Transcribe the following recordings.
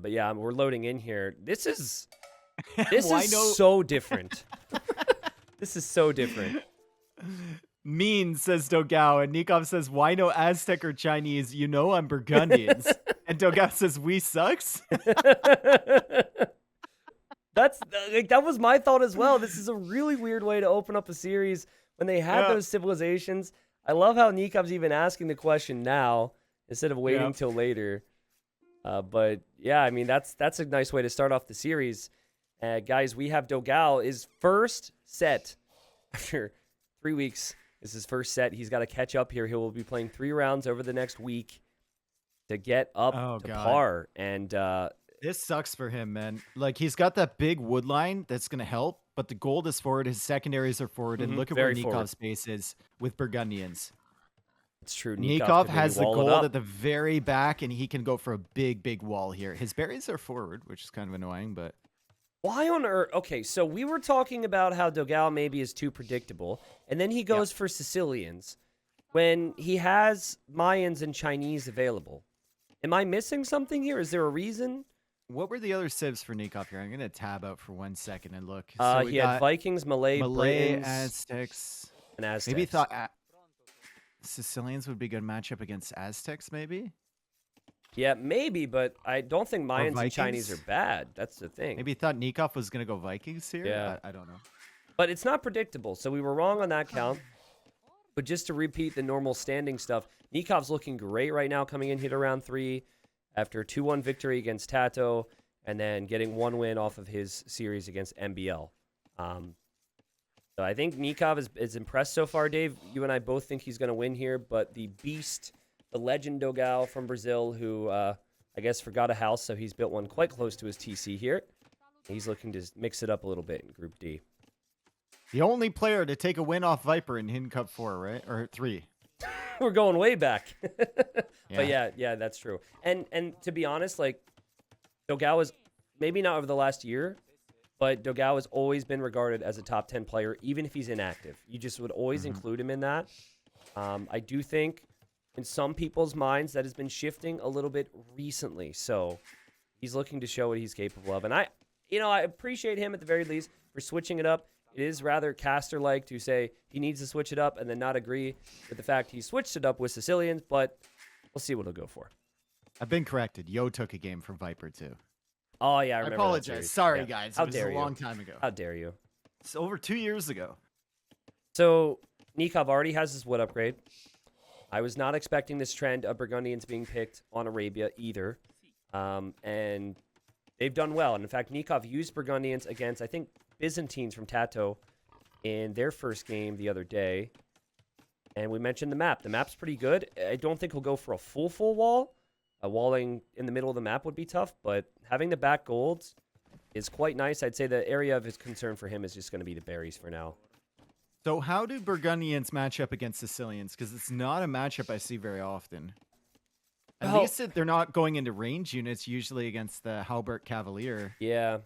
But yeah, we're loading in here. This is Wino so different. This is so different. mean, says Dogao, and Nicov says, why no Aztec or Chinese? You know I'm Burgundians. And Dogao says, we sucks? That's like that was my thought as well. This is a really weird way to open up a series when they had those civilizations. I love how Nikov's even asking the question now instead of waiting till later. But yeah, I mean that's a nice way to start off the series. Guys, we have Dogao, his first set after 3 weeks. This is his first set. He's got to catch up here. He will be playing 3 rounds over the next week to get up to par. And this sucks for him, man. Like, he's got that big wood line that's going to help, but the gold is forward. His secondaries are forward. And look at where Nikov's base is with Burgundians. It's true. Nicov has the gold at the very back, and he can go for a big, big wall here. His berries are forward, which is kind of annoying, but... Why on earth? Okay, so we were talking about how Dogao maybe is too predictable, and then he goes for Sicilians when he has Mayans and Chinese available. Am I missing something here? Is there a reason? What were the other civs for Nicov here? I'm going to tab out for 1 second and look. So he had Vikings, Malay, Britons, Aztecs. And Aztecs. Maybe he thought Sicilians would be a good matchup against Aztecs, maybe? Yeah, maybe, but I don't think Mayans and Chinese are bad. That's the thing. Maybe he thought Nicov was going to go Vikings here? Yeah. I don't know. But it's not predictable, so we were wrong on that count. But just to repeat the normal standing stuff, Nikov's looking great right now coming in here to round 3 after a 2-1 victory against Tato and then getting 1 win off of his series against MBL. So I think Nicov is impressed so far, Dave. You and I both think he's going to win here, but the beast... the legend Dogao from Brazil, who I guess forgot a house, so he's built one quite close to his TC here. He's looking to mix it up a little bit in Group D. The only player to take a win off Viper in Hidden Cup 4, right? Or 3. We're going way back. But yeah, that's true. And to be honest, like, Dogao is, maybe not over the last year, but Dogao has always been regarded as a top 10 player, even if he's inactive. You just would always include him in that. I do think... in some people's minds, that has been shifting a little bit recently. So he's looking to show what he's capable of. And I appreciate him at the very least for switching it up. It is rather caster-like to say he needs to switch it up and then not agree with the fact he switched it up with Sicilians, but we'll see what he'll go for. I've been corrected. Yo took a game from Viper, too. Oh, yeah, I remember. I apologize. Sorry, guys. How it was dare a you. long time ago. How dare you? It's over 2 years ago. So Nicov already has his wood upgrade. I was not expecting this trend of Burgundians being picked on Arabia either. And they've done well. And in fact, Nicov used Burgundians against, I think, Byzantines from Tato in their first game the other day. And we mentioned the map. The map's pretty good. I don't think he'll go for a full wall. Walling in the middle of the map would be tough, but having the back golds is quite nice. I'd say the area of his concern for him is just going to be the berries for now. So how do Burgundians match up against Sicilians? Because it's not a matchup I see very often. At least they're not going into range units, usually against the Halbert Cavalier. Yeah.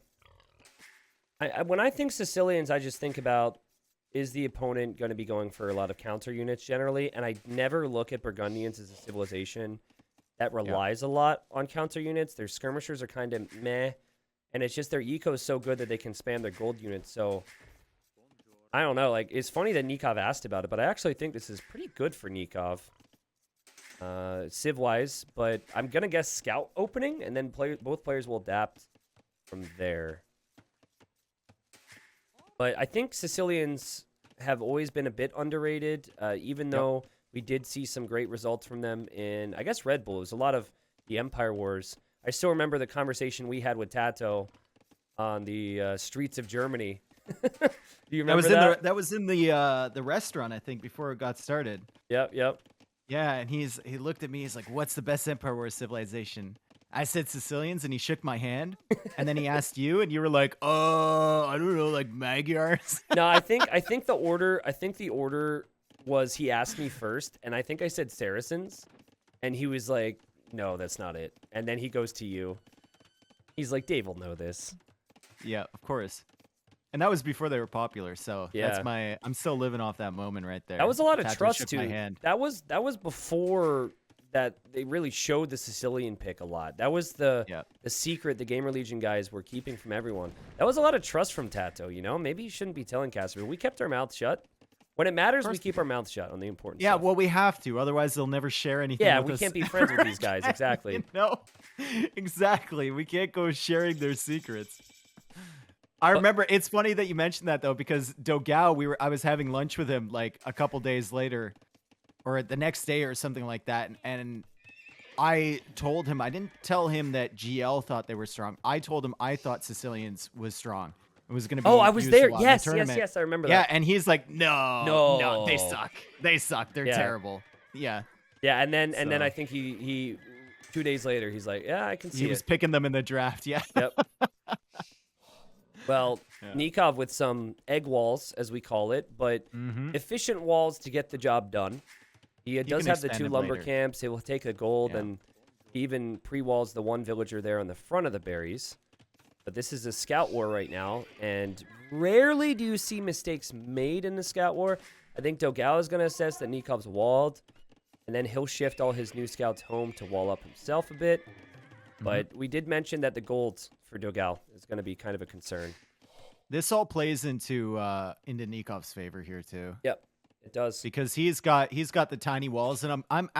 When I think Sicilians, I just think about, is the opponent going to be going for a lot of counter units generally? And I never look at Burgundians as a civilization that relies a lot on counter units. Their skirmishers are kind of meh. And it's just their eco is so good that they can spam their gold units. So... I don't know. Like, it's funny that Nicov asked about it, but I actually think this is pretty good for Nicov, civ-wise. But I'm gonna guess scout opening, and then both players will adapt from there. But I think Sicilians have always been a bit underrated, even though we did see some great results from them in, I guess, Red Bull. It was a lot of the Empire Wars. I still remember the conversation we had with Tato on the streets of Germany. Do you remember that? That was in the restaurant, I think, before it got started. Yep. Yeah, and he looked at me. He's like, "What's the best Empire Wars civilization?" I said Sicilians, and he shook my hand. And then he asked you, and you were like, I don't know, like Magyars." No, I think the order was he asked me first, and I think I said Saracens, and he was like, "No, that's not it." And then he goes to you. He's like, "Dave will know this." Yeah, of course. And that was before they were popular, so yeah. I'm still living off that moment right there. That was a lot of Tato trust shook too. my hand. That was before that they really showed the Sicilian pick a lot. That was the Yeah. secret the Gamer Legion guys were keeping from everyone. That was a lot of trust from Tato, Maybe you shouldn't be telling Casper. We kept our mouth shut. When it matters, we keep our mouth shut on the important Yeah, stuff. well, we have to. Otherwise, they'll never share anything Yeah, with we us can't be friends with ever these guys. again, Exactly. Exactly. We can't go sharing their secrets. I remember, it's funny that you mentioned that, though, because Dogao, I was having lunch with him like a couple days later or the next day or something like that. And I told him, I didn't tell him that GL thought they were strong. I told him I thought Sicilians was strong. It was going to be I was there. useful in the Yes, tournament. yes, I remember that. Yeah, and he's like, no, they No. suck. They suck. They're terrible. Yeah. Yeah, and then I think he 2 days later he's like, yeah, I can see He was picking them in the draft. Yeah. Yep. Well, Nicov with some egg walls, as we call it, but efficient walls to get the job done. He does have the 2 lumber camps. He will take the gold, and he even pre-walls the 1 villager there on the front of the berries. But this is a scout war right now, and rarely do you see mistakes made in the scout war. I think Dogao is going to assess that Nikov's walled, and then he'll shift all his new scouts home to wall up himself a bit. But we did mention that the gold for Dogao is going to be kind of a concern. This all plays into Nikov's favor here too. Yep, it does. Because he's got the tiny walls, and I'm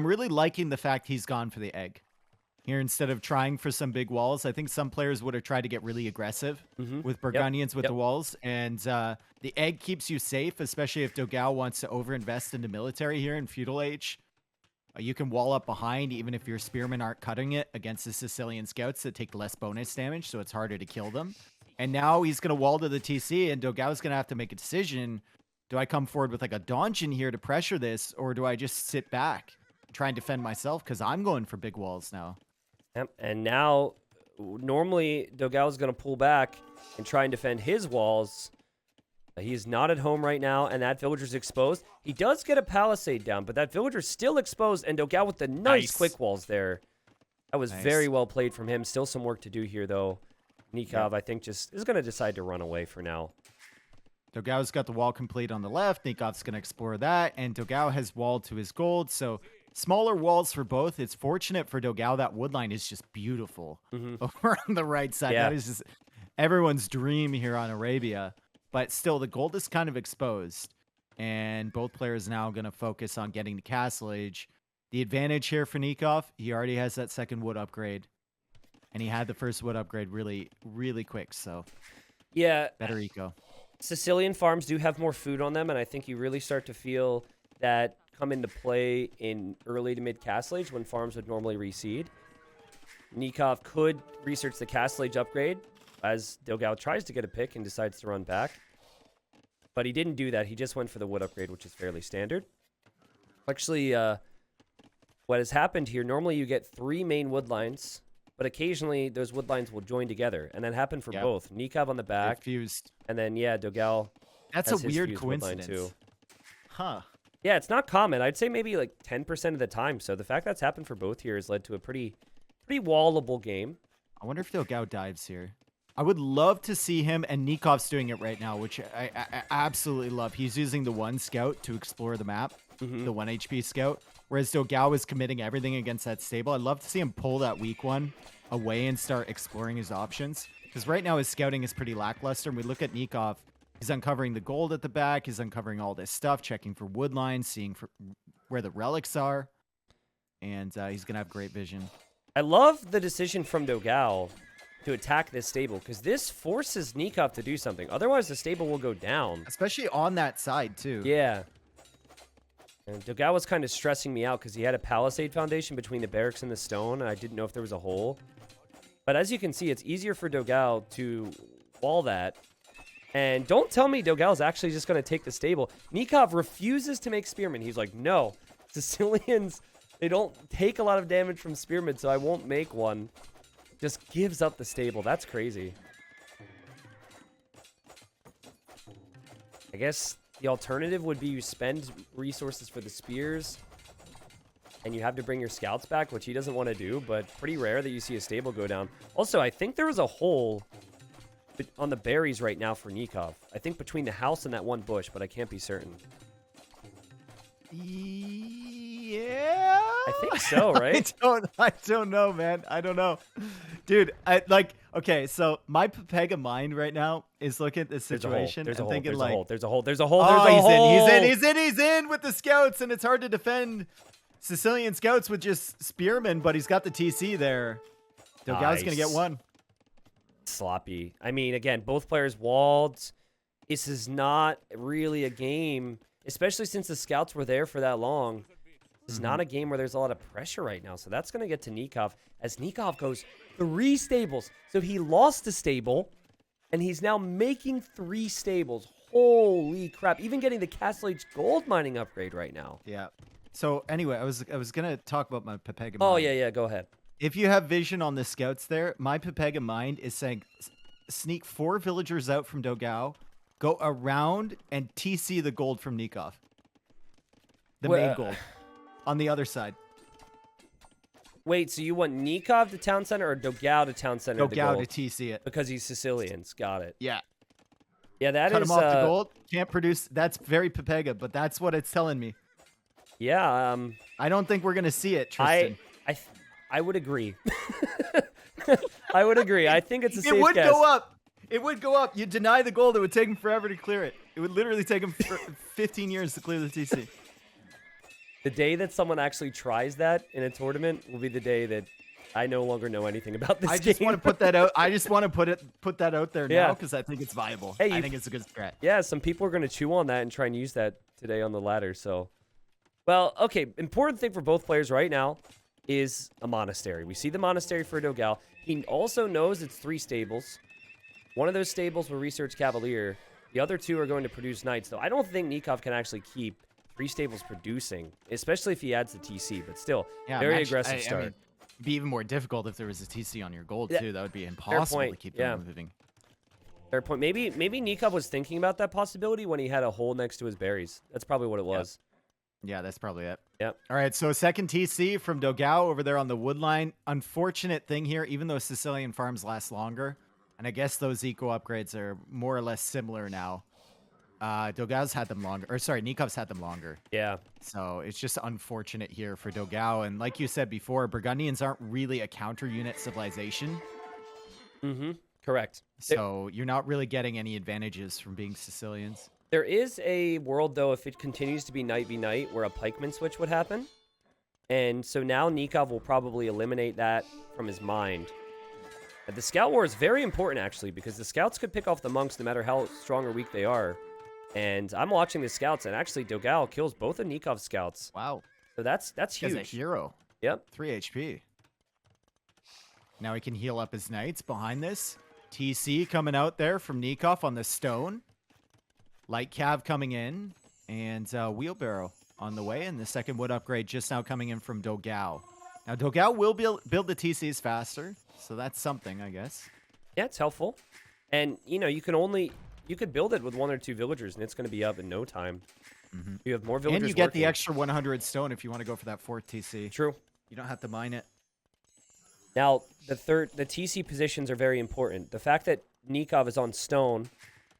really liking the fact he's gone for the egg here instead of trying for some big walls. I think some players would have tried to get really aggressive with Burgundians with the walls, and the egg keeps you safe, especially if Dogao wants to overinvest into military here in Feudal Age. You can wall up behind even if your spearmen aren't cutting it against the Sicilian scouts that take less bonus damage, so it's harder to kill them. And now he's going to wall to the TC, and Dogao's going to have to make a decision. Do I come forward with like a donjon here to pressure this, or do I just sit back and try and defend myself? Because I'm going for big walls now. Yep. And now, normally, Dogao's going to pull back and try and defend his walls. He's not at home right now, and that villager's exposed. He does get a palisade down, but that villager's still exposed, and Dogao with the nice quick walls there. That was very well played from him. Still some work to do here, though. Nicov, I think, just is going to decide to run away for now. Dogao's got the wall complete on the left. Nikov's going to explore that, and Dogao has walled to his gold, so smaller walls for both. It's fortunate for Dogao that woodline is just beautiful over on the right side. That is just everyone's dream here on Arabia. But still, the gold is kind of exposed, and both players now going to focus on getting to Castle Age. The advantage here for Nicov, he already has that second wood upgrade, and he had the first wood upgrade really, really quick, so better eco. Sicilian farms do have more food on them, and I think you really start to feel that come into play in early to mid Castle Age when farms would normally reseed. Nicov could research the Castle Age upgrade as Dogao tries to get a pick and decides to run back. But he didn't do that. He just went for the wood upgrade, which is fairly standard. Actually, what has happened here, normally you get 3 main wood lines, but occasionally those wood lines will join together, and that happened for both. Nicov on the back, fused. And then, Dogao That's has a his weird fused wood line coincidence. too. Huh. Yeah, it's not common. I'd say maybe like 10% of the time. So the fact that's happened for both here has led to a pretty wallable game. I wonder if Dogao dives here. I would love to see him, and Nikov's doing it right now, which I absolutely love. He's using the 1 scout to explore the map, the 1 HP scout, whereas Dogao is committing everything against that stable. I'd love to see him pull that weak one away and start exploring his options, because right now his scouting is pretty lackluster, and we look at Nicov. He's uncovering the gold at the back. He's uncovering all this stuff, checking for wood lines, seeing for where the relics are, and he's going to have great vision. I love the decision from Dogao to attack this stable, because this forces Nicov to do something. Otherwise, the stable will go down. Especially on that side, too. Yeah. And Dogao was kind of stressing me out because he had a palisade foundation between the barracks and the stone, and I didn't know if there was a hole. But as you can see, it's easier for Dogao to wall that. And don't tell me Dogao's actually just going to take the stable. Nicov refuses to make spearmen. He's like, no. Sicilians, they don't take a lot of damage from spearmen, so I won't make one. Just gives up the stable. That's crazy. I guess the alternative would be you spend resources for the spears and you have to bring your scouts back, which he doesn't want to do, but pretty rare that you see a stable go down. Also, I think there was a hole on the berries right now for Nicov. I think between the house and that one bush, but I can't be certain. Yeah. I think so, right? I don't know, man. I don't know. Dude, okay, so my Pepega mind right now is looking at this situation and thinking like, there's a hole. oh, he's in with the scouts, and it's hard to defend Sicilian scouts with just spearmen, but he's got the TC there. Dogao's gonna get one. Sloppy. I mean, again, both players walled. This is not really a game, especially since the scouts were there for that long. It's not a game where there's a lot of pressure right now. So that's going to get to Nicov as Nicov goes 3 stables. So he lost a stable, and he's now making 3 stables. Holy crap. Even getting the Castle Age gold mining upgrade right now. Yeah. So anyway, I was going to talk about my Pepega mind. Oh, yeah, go ahead. If you have vision on the scouts there, my Pepega mind is saying sneak 4 villagers out from Dogao, go around and TC the gold from Nicov. The main gold. On the other side. Wait, so you want Nicov to town center or Dogao to town center? Dogao to TC it. Because he's Sicilians. Got it. Yeah. Yeah, that Cut is... him off the gold. Can't produce... That's very Pepega, but that's what it's telling me. Yeah. I don't think we're going to see it, Tristan. I would agree. I would agree. I think it's a safe guess. It would go up. It would go up. You deny the gold, it would take him forever to clear it. It would literally take him 15 years to clear the TC. The day that someone actually tries that in a tournament will be the day that I no longer know anything about this game. I just want to put that out. I just want to put that out there now because I think it's viable. Hey, I think it's a good strat. Yeah, some people are going to chew on that and try and use that today on the ladder. So, well, okay. Important thing for both players right now is a monastery. We see the monastery for Dogao. He also knows it's 3 stables. One of those stables will research Cavalier. The other 2 are going to produce knights, though. I don't think Nicov can actually keep 3 stables producing, especially if he adds the TC, but still, very aggressive start. I mean, it'd be even more difficult if there was a TC on your gold, too. That would be impossible to keep them moving. Fair point. Maybe Nicov was thinking about that possibility when he had a hole next to his berries. That's probably what it was. Yeah, that's probably it. Yep. All right, so second TC from Dogao over there on the wood line. Unfortunate thing here, even though Sicilian farms last longer, and I guess those eco upgrades are more or less similar now. Dogao's had them longer, or sorry, Nikov's had them longer. Yeah. So it's just unfortunate here for Dogao. And like you said before, Burgundians aren't really a counter unit civilization. Mm-hmm. Correct. So you're not really getting any advantages from being Sicilians. There is a world, though, if it continues to be knight v knight, where a pikeman switch would happen. And so now Nicov will probably eliminate that from his mind. But the scout war is very important, actually, because the scouts could pick off the monks no matter how strong or weak they are. And I'm watching the scouts, and actually Dogao kills both of Nikov's scouts. Wow. So that's huge. He's a hero. Yep. 3 HP. Now he can heal up his knights behind this. TC coming out there from Nicov on the stone. Light Cav coming in. And Wheelbarrow on the way. And the second wood upgrade just now coming in from Dogao. Now Dogao will build the TCs faster. So that's something, I guess. Yeah, it's helpful. And, you know, you could build it with 1 or 2 villagers, and it's going to be up in no time. Mm-hmm. You have more villagers. And you get the extra 100 stone if you want to go for that 4th TC. True. You don't have to mine it. Now, the TC positions are very important. The fact that Nicov is on stone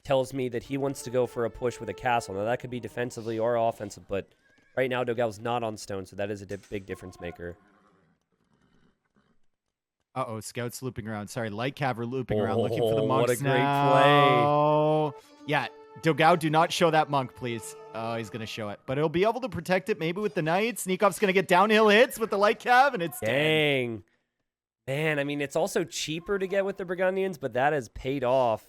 tells me that he wants to go for a push with a castle. Now, that could be defensively or offensive, but right now Dogao's not on stone, so that is a big difference maker. Uh-oh, scouts looping around. Sorry, Light Cav are looping around looking for the monks. What a great play. Yeah, Dogao, do not show that monk, please. Oh, he's going to show it. But he'll be able to protect it maybe with the knights. Nikov's going to get downhill hits with the Light Cav, and it's Dang. Dead. Man, I mean, it's also cheaper to get with the Burgundians, but that has paid off.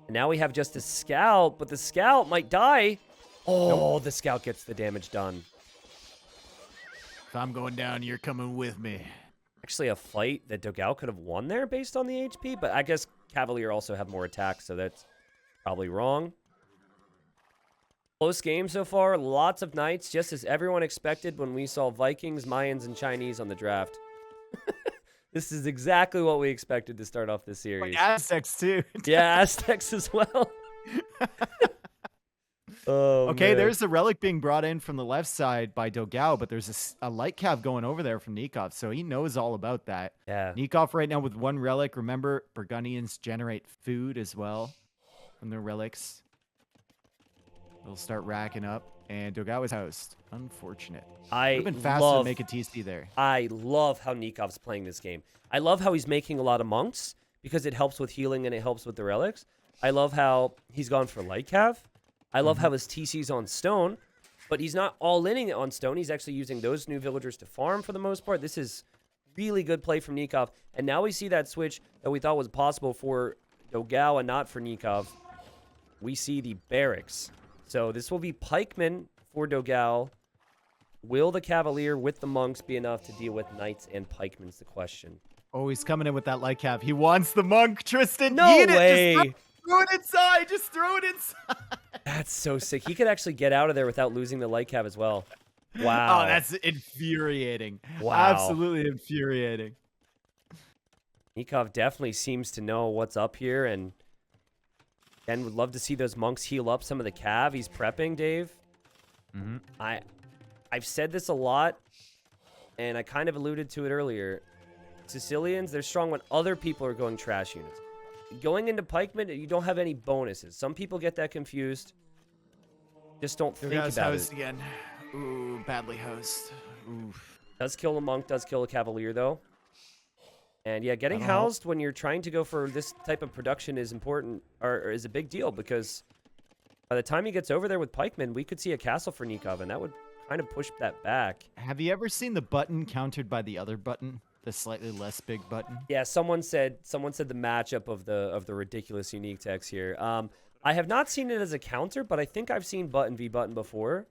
And now we have just a scout, but the scout might die. Oh, the scout gets the damage done. If I'm going down, you're coming with me. Actually, a fight that Dogao could have won there based on the HP, but I guess Cavalier also have more attacks, so that's probably wrong. Close game so far. Lots of knights, just as everyone expected when we saw Vikings, Mayans, and Chinese on the draft. This is exactly what we expected to start off this series. Like Aztecs, too. Yeah, Aztecs as well. Oh, okay, man. There's the relic being brought in from the left side by Dogao, but there's a Light Cav going over there from Nicov, so he knows all about that. Yeah. Nicov right now with 1 relic. Remember, Burgundians generate food as well from their relics. They'll start racking up. And Dogao is housed. Unfortunate. I Would have been faster to make a TC there. I love how Nikov's playing this game. I love how he's making a lot of monks because it helps with healing and it helps with the relics. I love how he's gone for light cav. I love how his TC's on stone, but he's not all-inning it on stone. He's actually using those new villagers to farm for the most part. This is really good play from Nicov. And now we see that switch that we thought was possible for Dogao and not for Nicov. We see the barracks. So this will be pikemen for Dogao. Will the Cavalier with the monks be enough to deal with knights and pikemen is the question. Oh, he's coming in with that light cav. He wants the monk, Tristan. No Eat way. It. Just throw it inside. Just throw it inside. That's so sick. He could actually get out of there without losing the light cav as well. Wow. Oh, that's infuriating. Wow. Absolutely infuriating. Nicov definitely seems to know what's up here, and would love to see those monks heal up some of the cav. He's prepping, Dave. I've said this a lot, and I kind of alluded to it earlier. Sicilians, they're strong when other people are going trash units. Going into pikemen, you don't have any bonuses. Some people get that confused. Just don't think about host it. again. Ooh, badly host. Oof. Does kill a monk, does kill a cavalier, though. And yeah, getting housed when you're trying to go for this type of production is important, or is a big deal, because by the time he gets over there with pikemen, we could see a castle for Nicov, and that would kind of push that back. Have you ever seen the button countered by the other button? The slightly less big button? Yeah, someone said the matchup of the ridiculous unique text here. I have not seen it as a counter, but I think I've seen button v button before.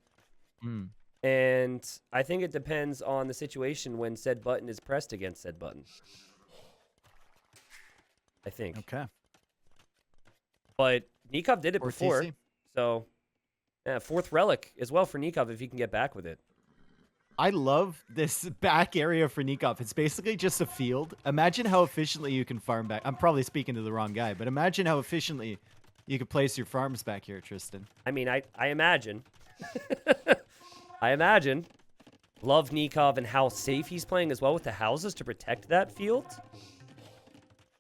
And I think it depends on the situation when said button is pressed against said button. I think. Okay. But Nicov did it before. TC. So, yeah, 4th relic as well for Nicov if he can get back with it. I love this back area for Nicov. It's basically just a field. Imagine how efficiently you can farm back. I'm probably speaking to the wrong guy, but imagine how efficiently you could place your farms back here, Tristan. I mean, I imagine. I imagine. Love Nicov and how safe he's playing as well with the houses to protect that field.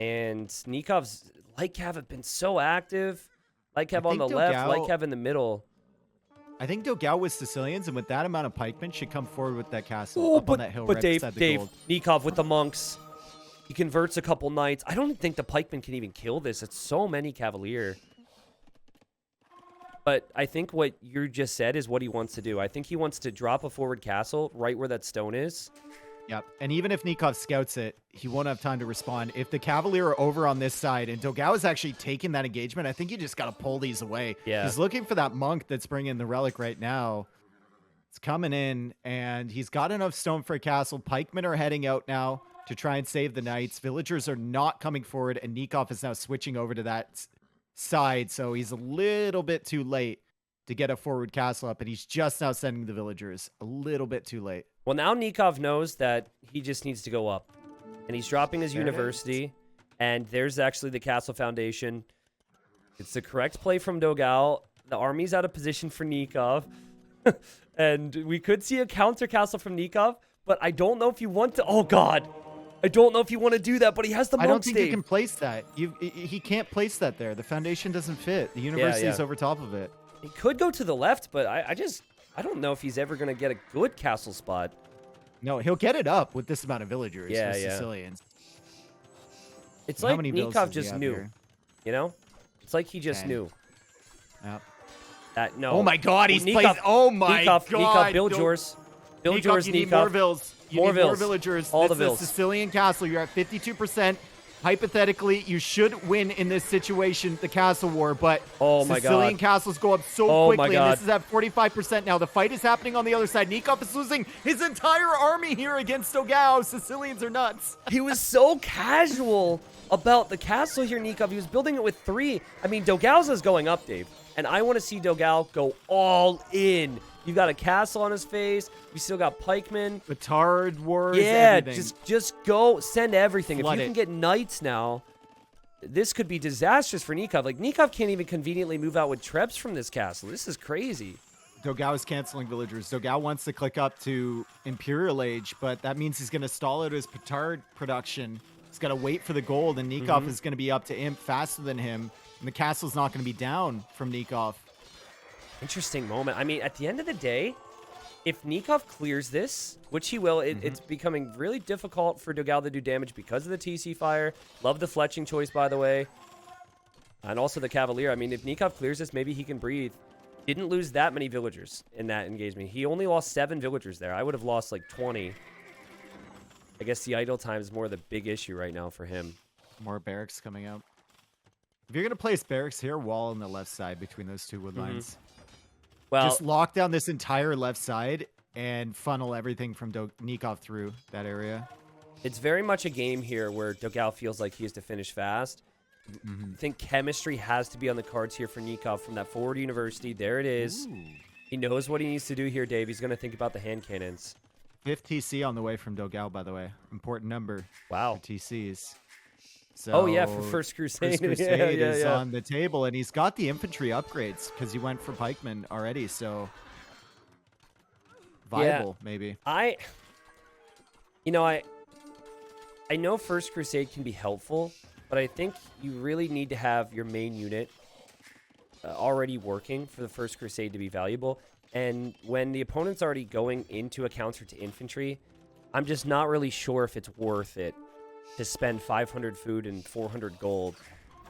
And Nikov's light cav have been so active. Light cav on the left, light cav in the middle. I think Dogao with Sicilians, and with that amount of pikemen, should come forward with that castle up on that hill right beside the gold. Nicov with the monks. He converts a couple knights. I don't think the pikemen can even kill this. It's so many cavalier. But I think what you just said is what he wants to do. I think he wants to drop a forward castle right where that stone is. Yep, and even if Nicov scouts it, he won't have time to respond. If the Cavalier are over on this side, and Dogao is actually taking that engagement, I think you just got to pull these away. Yeah. He's looking for that monk that's bringing the relic right now. It's coming in, and he's got enough stone for a castle. Pikemen are heading out now to try and save the knights. Villagers are not coming forward, and Nicov is now switching over to that side, so he's a little bit too late to get a forward castle up, and he's just now sending the villagers. A little bit too late. Well, now Nicov knows that he just needs to go up. And he's dropping his university. And there's actually the castle foundation. It's the correct play from Dogao. The army's out of position for Nicov. And we could see a counter castle from Nicov. But I don't know if you want to... Oh, God. I don't know if you want to do that, but he has the monk I don't think stave. you can place that. He can't place that there. The foundation doesn't fit. The university is over top of it. He could go to the left, but I don't know if he's ever going to get a good castle spot. No, he'll get it up with this amount of villagers with Sicilians. It's like Nicov just knew. Here? You know? It's like he just knew. Yep. No. Oh my God, he's placed. Oh my God. Nicov, build yours. Build yours, Nicov. More vills. More villagers. All this the vills. Is a Sicilian castle. You're at 52%. Hypothetically, you should win in this situation, the castle war, but Sicilian castles go up so quickly, and this is at 45% now. The fight is happening on the other side. Nicov is losing his entire army here against Dogao. Sicilians are nuts. He was so casual about the castle here, Nicov. He was building it with 3. I mean, Dogao's is going up, Dave, and I want to see Dogao go all in. You got a castle on his face. We still got pikemen. Petard wars, everything. Just go send everything. If you can get knights now, this could be disastrous for Nicov. Like, Nicov can't even conveniently move out with Trebs from this castle. This is crazy. Dogao is canceling villagers. Dogao wants to click up to Imperial Age, but that means he's going to stall out his Petard production. He's got to wait for the gold, and Nicov is going to be up to Imp faster than him, and the castle's not going to be down from Nicov. Interesting moment. I mean, at the end of the day, if Nicov clears this, which he will, it's becoming really difficult for Dogao to do damage because of the TC fire. Love the fletching choice, by the way. And also the Cavalier. I mean, if Nicov clears this, maybe he can breathe. Didn't lose that many villagers in that engagement. He only lost 7 villagers there. I would have lost like 20. I guess the idle time is more the big issue right now for him. More barracks coming out. If you're going to place barracks here, wall on the left side between those two wood lines. Well, just lock down this entire left side and funnel everything from Nicov through that area. It's very much a game here where Dogao feels like he has to finish fast. I think chemistry has to be on the cards here for Nicov from that forward university. There it is. Ooh. He knows what he needs to do here, Dave. He's going to think about the hand cannons. 5th TC on the way from Dogao, by the way. Important number. Wow. For TCs. So oh, yeah, for First Crusade. First Crusade is on the table, and he's got the infantry upgrades because he went for pikemen already, so viable, maybe. I know First Crusade can be helpful, but I think you really need to have your main unit already working for the First Crusade to be valuable. And when the opponent's already going into a counter to infantry, I'm just not really sure if it's worth it to spend 500 food and 400 gold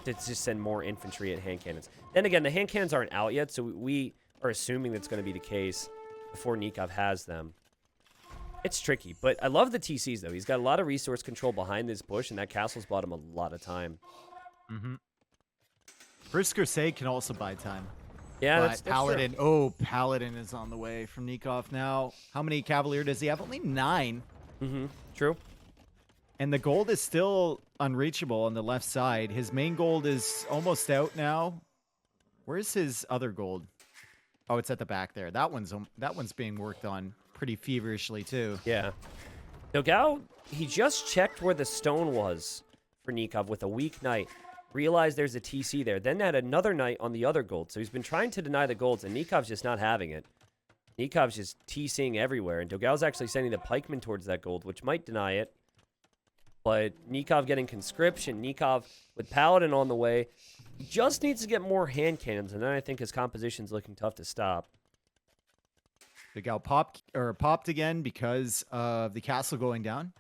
to just send more infantry at hand cannons. Then again, the hand cannons aren't out yet, so we are assuming that's going to be the case before Nicov has them. It's tricky, but I love the TCs, though. He's got a lot of resource control behind this bush, and that castle's bought him a lot of time. First Crusade can also buy time. Yeah, but that's Paladin. true. Oh, Paladin is on the way from Nicov now. How many Cavalier does he have? Only 9. True. And the gold is still unreachable on the left side. His main gold is almost out now. Where's his other gold? Oh, it's at the back there. That one's being worked on pretty feverishly too. Yeah. Dogao, he just checked where the stone was for Nicov with a weak knight. Realized there's a TC there. Then had another knight on the other gold. So he's been trying to deny the golds, and Nikov's just not having it. Nikov's just TCing everywhere, and Dogao's actually sending the pikemen towards that gold, which might deny it. But Nicov getting conscription, Nicov with Paladin on the way. He just needs to get more hand cannons, and then I think his composition's looking tough to stop. Dogao popped again because of the castle going down.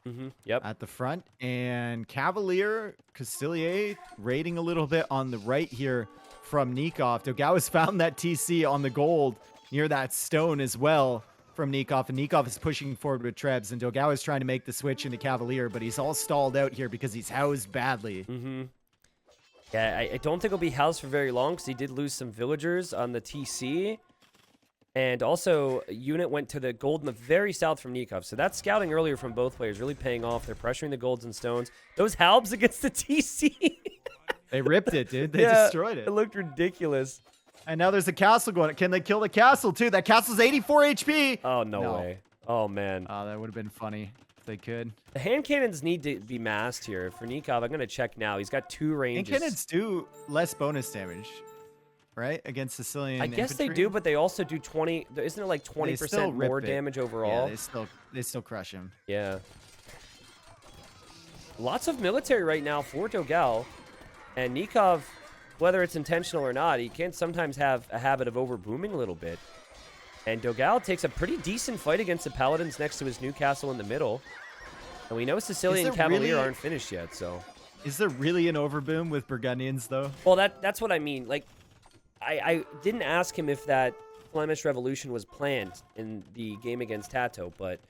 Yep. At the front. And Cavalier, Castilier raiding a little bit on the right here from Nicov. Dogao has found that TC on the gold near that stone as well from Nicov, and Nicov is pushing forward with Trebs, and Dogao is trying to make the switch into Cavalier, but he's all stalled out here because he's housed badly. Yeah, I don't think he'll be housed for very long because he did lose some villagers on the TC. And also, a unit went to the gold in the very south from Nicov. So that scouting earlier from both players really paying off. They're pressuring the golds and stones. Those halbs against the TC. They ripped it, dude. They destroyed it. It looked ridiculous. And now there's a castle going. Can they kill the castle, too? That castle's 84 HP. Oh, no way. Oh, man. Oh, that would have been funny if they could. The hand cannons need to be massed here. For Nicov, I'm going to check now. He's got 2 ranges. Hand cannons do less bonus damage, right? Against Sicilian I guess infantry. they do, but they also do 20. Isn't it like 20% more damage overall? Yeah, they still crush him. Yeah. Lots of military right now for Dogao. And Nicov, whether it's intentional or not, he can sometimes have a habit of overbooming a little bit. And Dogao takes a pretty decent fight against the Paladins next to his new castle in the middle. And we know Sicilian and Cavalier aren't finished yet, so. Is there really an overboom with Burgundians, though? Well, that's what I mean. Like, I didn't ask him if that Flemish Revolution was planned in the game against Tato, but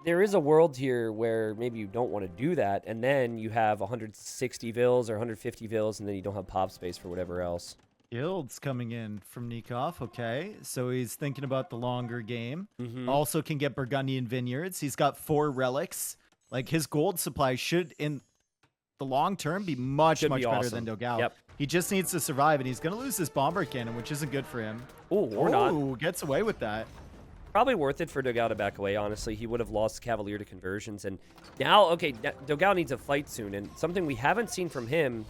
there is a world here where maybe you don't want to do that, and then you have 160 vills or 150 vills, and then you don't have pop space for whatever else. Guilds coming in from Nicov. Okay, so he's thinking about the longer game. Also can get Burgundian vineyards. He's got 4 relics. Like, his gold supply should, in the long term, be much better awesome. than Dogao. Yep. He just needs to survive, and he's going to lose this bomber cannon, which isn't good for him. Ooh, or not. Gets away with that. Probably worth it for Dogao to back away, honestly. He would have lost Cavalier to conversions. And now, okay, Dogao needs a fight soon. And something we haven't seen from him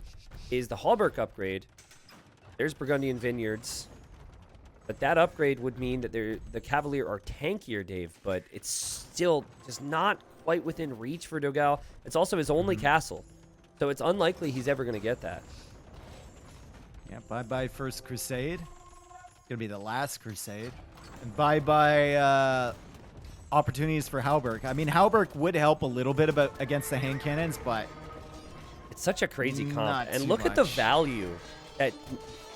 is the Hallberg upgrade. There's Burgundian Vineyards. But that upgrade would mean that the Cavalier are tankier, Dave. But it's still just not quite within reach for Dogao. It's also his only castle. So it's unlikely he's ever going to get that. Yeah, bye-bye First Crusade. It's going to be the last Crusade. And bye-bye opportunities for Halberg. I mean, Halberg would help a little bit against the hand cannons, but it's such a crazy comp. not And too look at the much. value that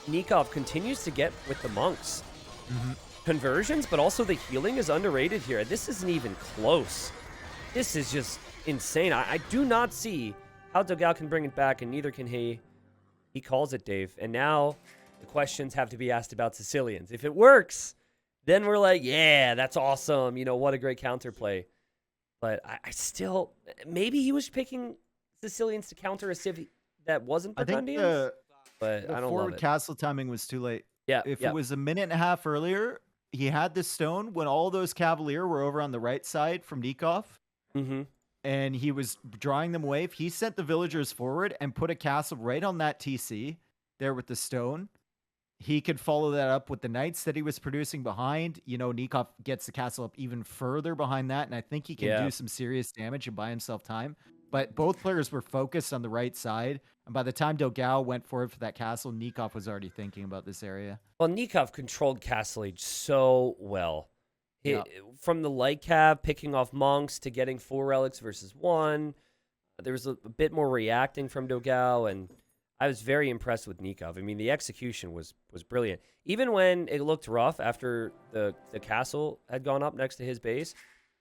Nicov continues to get with the monks. Conversions, but also the healing is underrated here. This isn't even close. This is just insane. I do not see how Dogao can bring it back, and neither can he. He calls it, Dave. And now the questions have to be asked about Sicilians. If it works, then we're like, yeah, that's awesome. You know, what a great counterplay. But I still, maybe he was picking Sicilians to counter a civ that wasn't I think Burgundians, but the I don't love forward it. castle timing was too late. Yeah, If yeah. it was a minute and a half earlier, he had the stone when all those Cavalier were over on the right side from Nicov, Mm-hmm. and he was drawing them away. If he sent the villagers forward and put a castle right on that TC there with the stone, he could follow that up with the knights that he was producing behind. You know, Nicov gets the castle up even further behind that, and I think he can do some serious damage and buy himself time. But both players were focused on the right side, and by the time Dogao went forward for that castle, Nicov was already thinking about this area. Well, Nicov controlled Castle Age so well. Yeah. From the light cav, picking off monks, to getting 4 relics versus 1. There was a bit more reacting from Dogao, and I was very impressed with Nicov. I mean, the execution was brilliant. Even when it looked rough after the castle had gone up next to his base,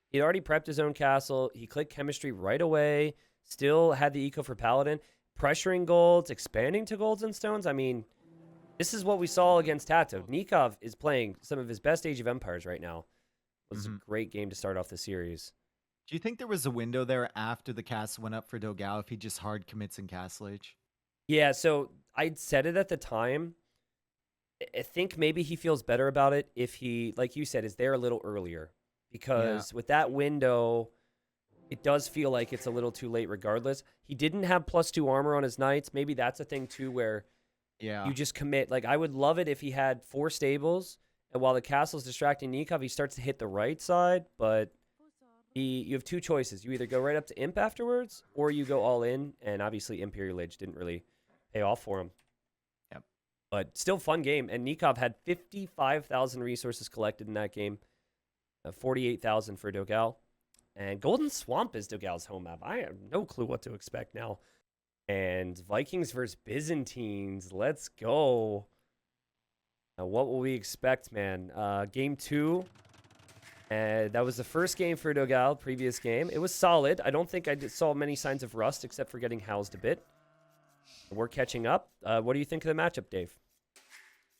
he'd already prepped his own castle. He clicked chemistry right away, still had the eco for Paladin, pressuring golds, expanding to golds and stones. I mean, this is what we saw against Tato. Nicov is playing some of his best Age of Empires right now. It was a great game to start off the series. Do you think there was a window there after the castle went up for Dogao if he just hard commits in Castle Age? Yeah, so I'd said it at the time. I think maybe he feels better about it if he, like you said, is there a little earlier. Because with that window, it does feel like it's a little too late regardless. He didn't have +2 armor on his knights. Maybe that's a thing too where you just commit. Like, I would love it if he had 4 stables, and while the castle's distracting Nicov, he starts to hit the right side, but you have 2 choices. You either go right up to Imp afterwards, or you go all in, and obviously Imperial Age didn't really pay off for him. Yep. But still fun game, and Nicov had 55,000 resources collected in that game, 48,000 for Dogao. And Golden Swamp is Dogao's home map. I have no clue what to expect now. And Vikings versus Byzantines. Let's go. Now, what will we expect, man? Game 2. That was the first game for Dogao, previous game. It was solid. I don't think I saw many signs of rust except for getting housed a bit. We're catching up. What do you think of the matchup, Dave?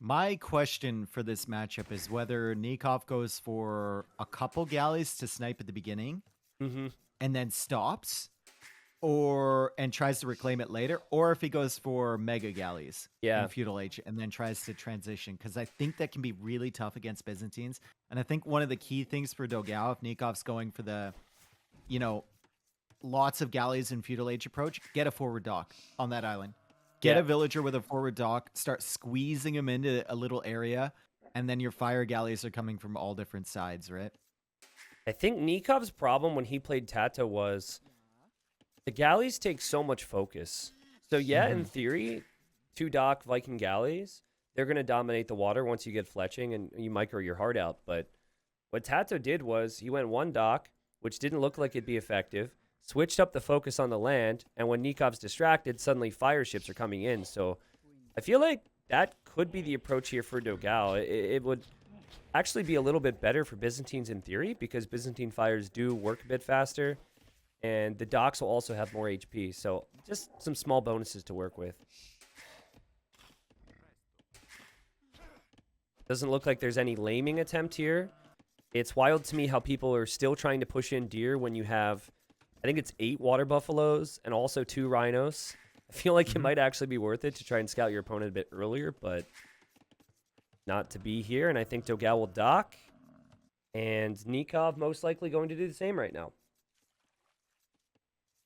My question for this matchup is whether Nicov goes for a couple galleys to snipe at the beginning and then stops, and tries to reclaim it later, or if he goes for mega galleys in Feudal Age and then tries to transition, because I think that can be really tough against Byzantines. And I think one of the key things for Dogao, if Nikov's going for the, lots of galleys in Feudal Age approach, get a forward dock on that island. Get a villager with a forward dock, start squeezing him into a little area, and then your fire galleys are coming from all different sides, right? I think Nikov's problem when he played Tato was the galleys take so much focus. So in theory, 2 dock Viking galleys, they're going to dominate the water once you get fletching and you micro your heart out. But what Tato did was he went 1 dock, which didn't look like it'd be effective, switched up the focus on the land, and when Nikov's distracted, suddenly fire ships are coming in. So I feel like that could be the approach here for Dogao. It would actually be a little bit better for Byzantines in theory, because Byzantine fires do work a bit faster, and the docks will also have more HP. So just some small bonuses to work with. Doesn't look like there's any laming attempt here. It's wild to me how people are still trying to push in deer when you have, I think it's 8 water buffaloes and also 2 rhinos. I feel like it might actually be worth it to try and scout your opponent a bit earlier, but not to be here. And I think Dogao will dock, and Nicov most likely going to do the same right now.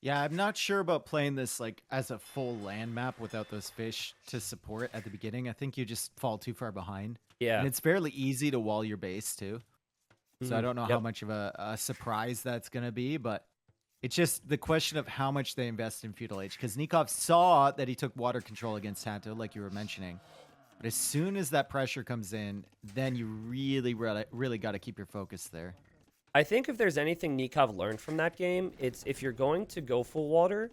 Yeah, I'm not sure about playing this as a full land map without those fish to support at the beginning. I think you just fall too far behind. Yeah. And it's fairly easy to wall your base too. So I don't know how much of a surprise that's going to be, but It's just the question of how much they invest in Feudal Age, because Nicov saw that he took water control against Tanto, like you were mentioning. But as soon as that pressure comes in, then you really got to keep your focus there. I think if there's anything Nicov learned from that game, it's if you're going to go full water,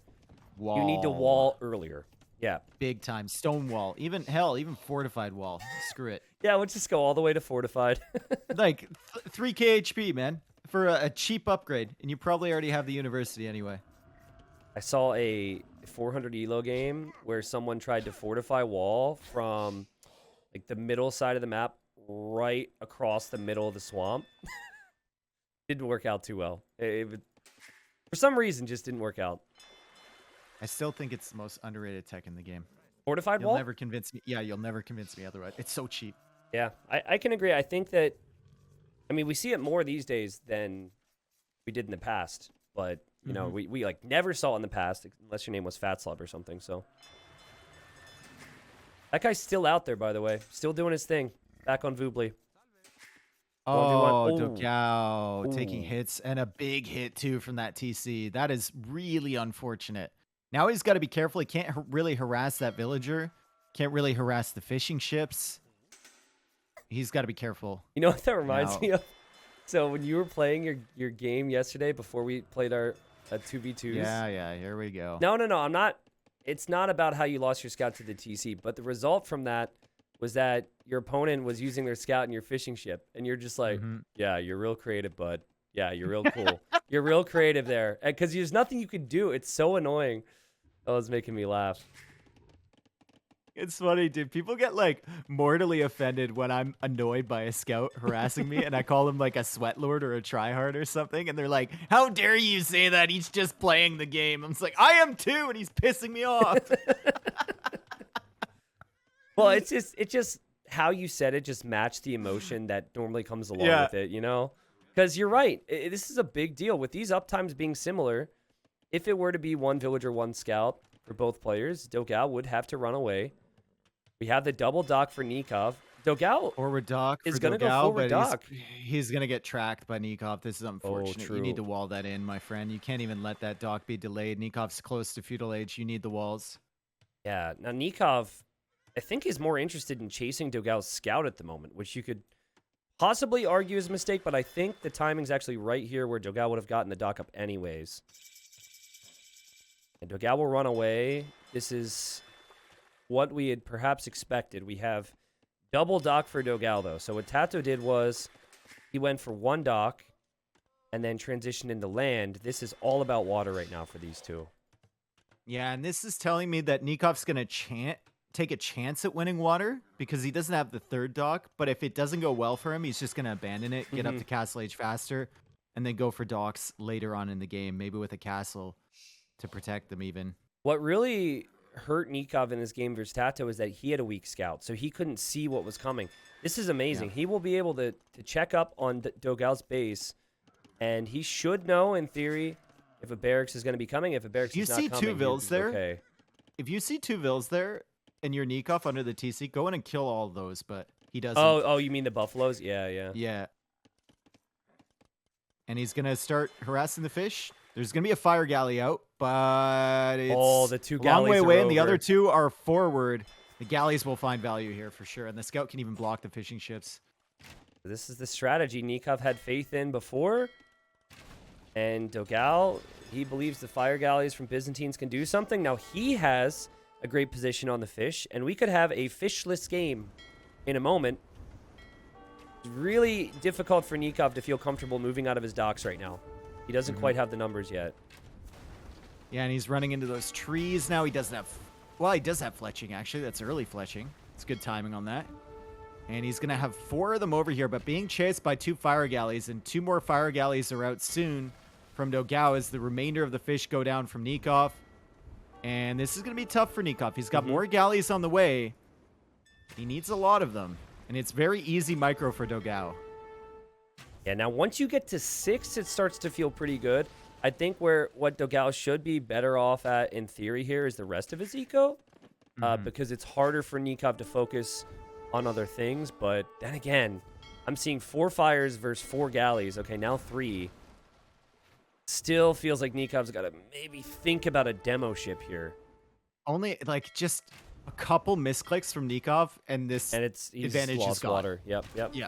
you need to wall earlier. Yeah. Big time. Stone wall. Even fortified wall. Screw it. Yeah, we'll just go all the way to fortified. Like 3k HP, man, for a cheap upgrade. And you probably already have the university anyway. I saw a 400 elo game where someone tried to fortify wall from like the middle side of the map right across the middle of the swamp. Didn't work out too well. For some reason, just didn't work out. I still think it's the most underrated tech in the game. Fortified You'll wall? never convince me. Yeah, you'll never convince me otherwise. It's so cheap. Yeah, I can agree. I think that, I mean, we see it more these days than we did in the past. But, you know, we like never saw it in the past, unless your name was Fat Slob or something. So that guy's still out there, by the way. Still doing his thing. Back on Voobly. Oh, Dogao taking hits, and a big hit too from that TC. That is really unfortunate. Now he's got to be careful. He can't really harass that villager. Can't really harass the fishing ships. He's got to be careful. You know what that reminds me of? So when you were playing your game yesterday before we played our 2v2s. Yeah, here we go. No, I'm not. It's not about how you lost your scout to the TC, but the result from that was that your opponent was using their scout in your fishing ship, and you're just like, yeah, you're real creative, bud. Yeah, you're real cool. You're real creative there. Because there's nothing you could do. It's so annoying. That was making me laugh. It's funny, dude. People get like mortally offended when I'm annoyed by a scout harassing me, and I call him like a sweat lord or a tryhard or something, and they're like, "How dare you say that? He's just playing the game." I'm just like, "I am too," and he's pissing me off. Well, it's just how you said it just matched the emotion that normally comes along with it, you know? Because you're right. This is a big deal. With these uptimes being similar, if it were to be one villager, one scout for both players, Dogao would have to run away. We have the double dock for Nicov. Dogao forward dock is going to go forward dock. He's going to get tracked by Nicov. This is unfortunate. True. You need to wall that in, my friend. You can't even let that dock be delayed. Nikov's close to feudal age. You need the walls. Yeah. Now, Nicov, I think, is more interested in chasing Dogao's scout at the moment, which you could possibly argue is a mistake, but I think the timing's actually right here where Dogao would have gotten the dock up anyways. And Dogao will run away. This is what we had perhaps expected. We have double dock for Dogao, though. So what Tato did was he went for one dock and then transitioned into land. This is all about water right now for these two. Yeah, and this is telling me that Nikov's going to take a chance at winning water because he doesn't have the third dock. But if it doesn't go well for him, he's just going to abandon it, get up to castle age faster, and then go for docks later on in the game, maybe with a castle to protect them even. What really hurt Nicov in this game versus Tato is that he had a weak scout, so he couldn't see what was coming. This is amazing. Yeah. He will be able to check up on Dogao's base, and he should know, in theory, if a barracks is going to be coming. If a barracks is not coming, two vills there. Okay. If you see two vills there and you're Nicov under the TC, go in and kill all those, but he doesn't. Oh, you mean the buffaloes? Yeah. Yeah. And he's going to start harassing the fish. There's going to be a fire galley out, but it's the two a long way away, over. And the other two are forward. The galleys will find value here for sure, and the scout can even block the fishing ships. This is the strategy Nicov had faith in before, and Dogao, he believes the fire galleys from Byzantines can do something. Now he has a great position on the fish, and we could have a fishless game in a moment. It's really difficult for Nicov to feel comfortable moving out of his docks right now. He doesn't quite have the numbers yet. Yeah, and he's running into those trees now. He doesn't have... Well, he does have fletching, actually. That's early fletching. It's good timing on that. And he's going to have 4 of them over here, but being chased by 2 fire galleys, and 2 more fire galleys are out soon from Dogao as the remainder of the fish go down from Nicov. And this is going to be tough for Nicov. He's got more galleys on the way. He needs a lot of them. And it's very easy micro for Dogao. Yeah, now once you get to 6, it starts to feel pretty good. I think what Dogao should be better off at, in theory, here is the rest of his eco. Because it's harder for Nicov to focus on other things. But then again, I'm seeing 4 fires versus 4 galleys. Okay, now 3. Still feels like Nikov's got to maybe think about a demo ship here. Only like just a couple misclicks from Nicov, and this And he's advantage is lost gone. water. Yep. Yeah.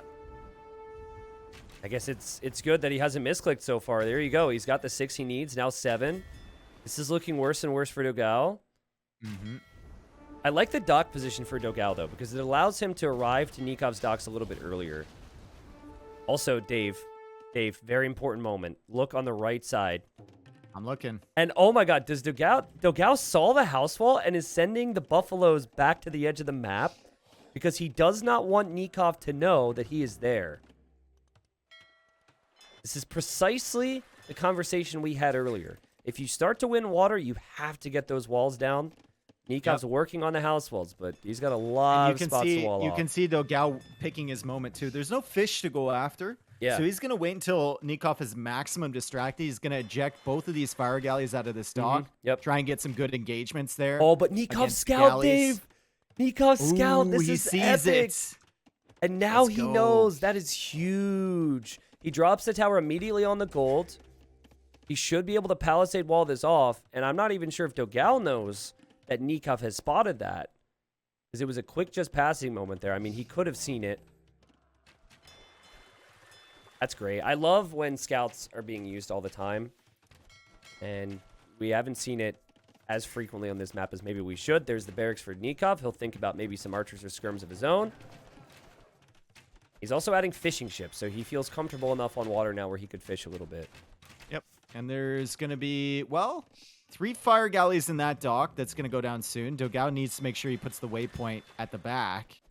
I guess it's good that he hasn't misclicked so far. There you go. He's got the 6 he needs, now 7. This is looking worse and worse for Dogao. I like the dock position for Dogao, though, because it allows him to arrive to Nikov's docks a little bit earlier. Also, Dave, very important moment. Look on the right side. I'm looking. And oh my god, does Dogao saw the house wall and is sending the buffaloes back to the edge of the map because he does not want Nicov to know that he is there. This is precisely the conversation we had earlier. If you start to win water, you have to get those walls down. Nikov's working on the house walls, but he's got a lot of spots to wall off. You can see Dogao picking his moment too. There's no fish to go after. Yeah. So he's going to wait until Nicov is maximum distracted. He's going to eject both of these fire galleys out of this dock. Yep. Try and get some good engagements there. Oh, but Nicov scout, Dave. Nicov scout. This is epic. And now he knows. That is huge. He drops the tower immediately on the gold. He should be able to palisade wall this off. And I'm not even sure if Dogao knows that Nicov has spotted that. Because it was a quick just passing moment there. I mean, he could have seen it. That's great. I love when scouts are being used all the time. And we haven't seen it as frequently on this map as maybe we should. There's the barracks for Nicov. He'll think about maybe some archers or skirms of his own. He's also adding fishing ships, so he feels comfortable enough on water now where he could fish a little bit. Yep. And there's going to be, well, 3 fire galleys in that dock. That's going to go down soon. Dogao needs to make sure he puts the waypoint at the back.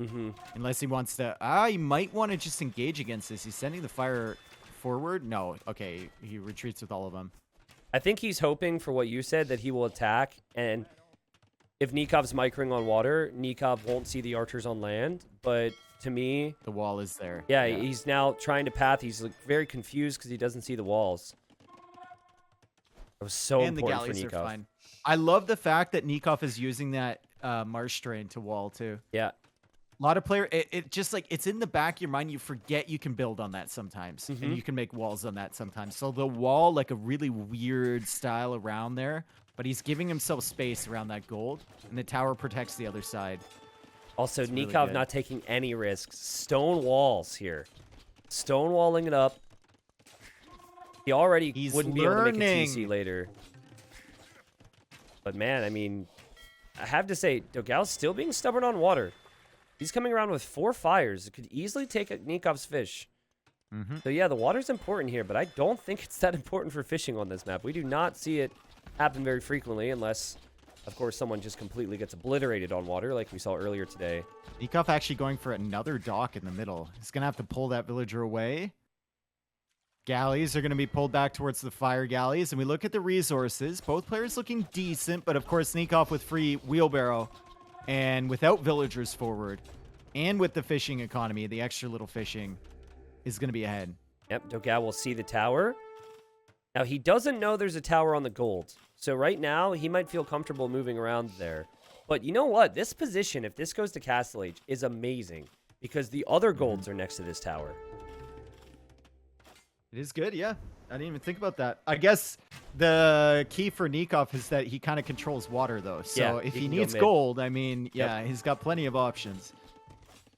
Unless he wants to... he might want to just engage against this. He's sending the fire forward. No. Okay. He retreats with all of them. I think he's hoping for what you said, that he will attack. And if Nikov's microing on water, Nicov won't see the archers on land. But to me... the wall is there. Yeah, he's now trying to path. He's like very confused because he doesn't see the walls. It was so important for Nicov. And the galleys are fine. I love the fact that Nicov is using that marsh drain to wall too. Yeah. A lot of player, it just like, it's in the back of your mind. You forget you can build on that sometimes. And you can make walls on that sometimes. So the wall, like a really weird style around there. But he's giving himself space around that gold. And the tower protects the other side. Also, It's really Nicov good. not taking any risks. Stone walls here. Stone walling it up. He already wouldn't be able to make a TC later. But man, I mean, I have to say, Dogao's still being stubborn on water. He's coming around with 4 fires. It could easily take Nikov's fish. So yeah, the water's important here, but I don't think it's that important for fishing on this map. We do not see it happen very frequently unless, of course, someone just completely gets obliterated on water like we saw earlier today. Nicov actually going for another dock in the middle. He's going to have to pull that villager away. Galleys are going to be pulled back towards the fire galleys. And we look at the resources. Both players looking decent, but of course, Nicov with free wheelbarrow and without villagers forward. And with the fishing economy, the extra little fishing is going to be ahead. Yep, Dogao will see the tower. Now, he doesn't know there's a tower on the gold. So right now, he might feel comfortable moving around there. But you know what? This position, if this goes to Castle Age, is amazing. Because the other golds are next to this tower. It is good, yeah. I didn't even think about that. I guess the key for Nicov is that he kind of controls water, though. So Yeah, if he he can go needs mid. gold, I mean, yeah, he's got plenty of options.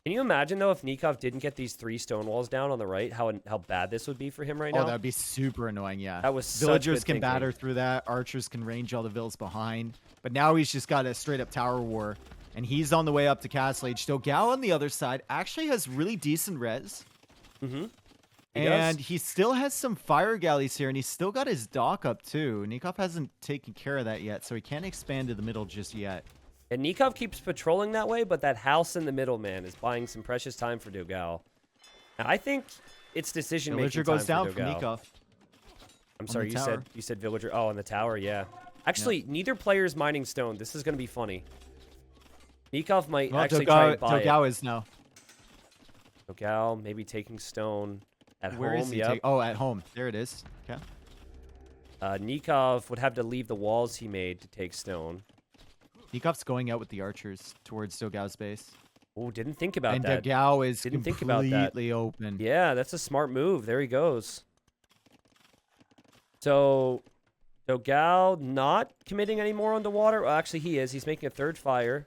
Can you imagine, though, if Nicov didn't get these 3 stone walls down on the right, how bad this would be for him right now? Oh, that'd be super annoying, yeah. That was such Villagers good can thinking. batter through that. Archers can range all the villas behind. But now he's just got a straight-up tower war. And he's on the way up to Castle Age. Dogao on the other side actually has really decent res. And he still has some fire galleys here, and he's still got his dock up, too. Nicov hasn't taken care of that yet, so he can't expand to the middle just yet. And Nicov keeps patrolling that way, but that house in the middle, man, is buying some precious time for Dogao. Now, I think it's decision-making Villager time goes down for from Nicov. Nicov. I'm on sorry, the tower. you said villager. Oh, on the tower, yeah. Actually, neither player's mining stone. This is going to be funny. Nicov might Well, actually try and buy Dogao it. is now. Dogao maybe taking stone at Where is home. he? Yep. Oh, at home. There it is. Okay. Nicov would have to leave the walls he made to take stone. Nikov's going out with the archers towards Dogao's base. Oh, didn't think about And that. Dogao is Didn't think about that. completely open. Yeah, that's a smart move. There he goes. So Dogao not committing any more on the water. Well, actually, he is. He's making a third fire.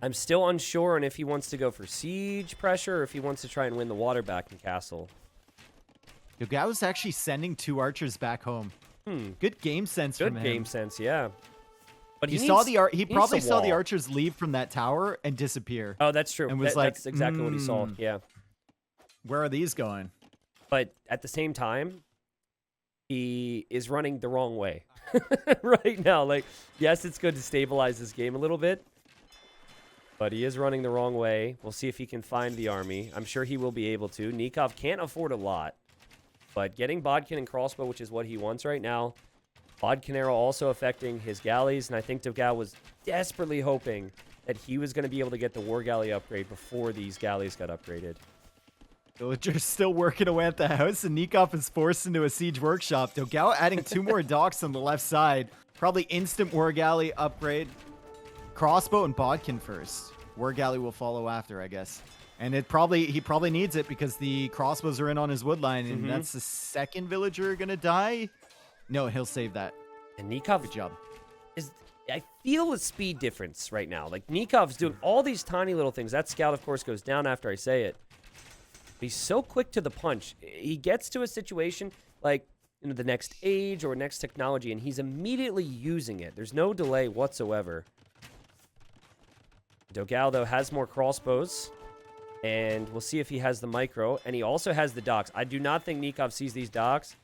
I'm still unsure on if he wants to go for siege pressure or if he wants to try and win the water back in castle. Dogao's actually sending 2 archers back home. Good game sense from him. Good game sense, yeah. But He probably saw the archers leave from that tower and disappear. Oh, that's true. And was that's exactly what he saw. Yeah. Where are these going? But at the same time, he is running the wrong way right now. Like, yes, it's good to stabilize this game a little bit, but he is running the wrong way. We'll see if he can find the army. I'm sure he will be able to. Nicov can't afford a lot, but getting Bodkin and crossbow, which is what he wants right now. Bodkin arrow also affecting his galleys, and I think Dogao was desperately hoping that he was going to be able to get the war galley upgrade before these galleys got upgraded. Villagers still working away at the house, and Nicov is forced into a siege workshop. Dogao adding 2 more docks on the left side. Probably instant war galley upgrade. Crossbow and Bodkin first. War galley will follow after, I guess. And he probably needs it because the crossbows are in on his wood line, and that's the second villager gonna die. No, he'll save that. And Nicov, good job. I feel a speed difference right now. Like, Nikov's doing all these tiny little things. That scout, of course, goes down after I say it. He's so quick to the punch. He gets to a situation like, you know, the next age or next technology, and he's immediately using it. There's no delay whatsoever. Dogao, though, has more crossbows, and we'll see if he has the micro, and he also has the docks. I do not think Nicov sees these docks.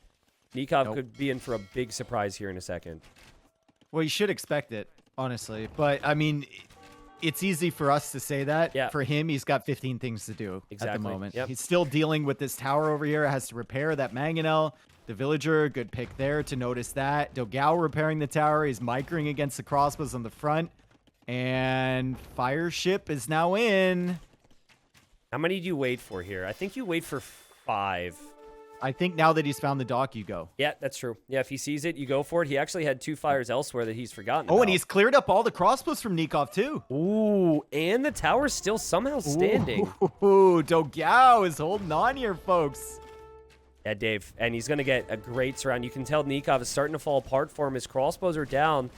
Nicov could be in for a big surprise here in a second. Well, you should expect it, honestly. But, I mean, it's easy for us to say that. Yeah. For him, he's got 15 things to do at the moment. Yep. He's still dealing with this tower over here. Has to repair that mangonel. The villager, good pick there to notice that. Dogao repairing the tower. He's microing against the crossbows on the front. And fire ship is now in. How many do you wait for here? I think you wait for 5. I think now that he's found the dock, you go. Yeah, that's true. Yeah, if he sees it, you go for it. He actually had 2 fires elsewhere that he's forgotten about. Oh, and he's cleared up all the crossbows from Nicov, too. Ooh, and the tower's still somehow standing. Ooh, Dogao is holding on here, folks. Yeah, Dave, and he's going to get a great surround. You can tell Nicov is starting to fall apart for him. His crossbows are down.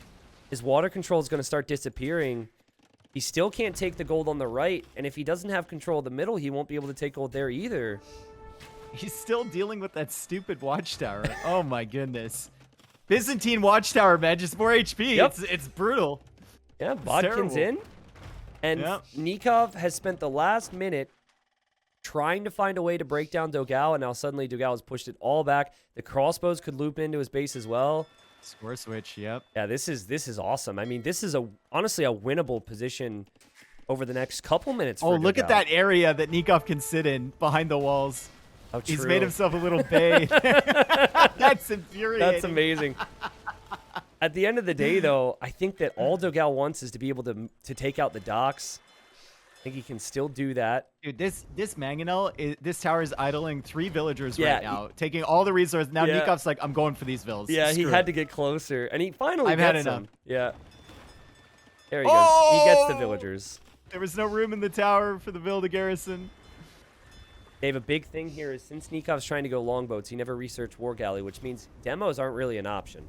His water control is going to start disappearing. He still can't take the gold on the right, and if he doesn't have control of the middle, he won't be able to take gold there either. He's still dealing with that stupid watchtower. Oh my goodness. Byzantine watchtower, man. Just more HP. Yep. It's brutal. Yeah, Bodkin's in. And Nicov has spent the last minute trying to find a way to break down Dogao, and now suddenly Dogao has pushed it all back. The crossbows could loop into his base as well. Score switch, yep. Yeah, this is awesome. I mean, this is honestly a winnable position over the next couple minutes for look Dogao. at that area that Nicov can sit in behind the walls. Oh, he's made himself a little bay. That's infuriating. That's amazing. At the end of the day, though, I think that all Dogao wants is to be able to take out the docks. I think he can still do that. Dude, this mangonel, this tower is idling 3 villagers right now, taking all the resources. Now Nikov's like, I'm going for these villas. Yeah, Screw he had to get closer, and he finally gets them. Yeah. There he goes. He gets the villagers. There was no room in the tower for the Villa garrison. They have a big thing here is since Nikov's trying to go longboats, he never researched War Galley, which means demos aren't really an option.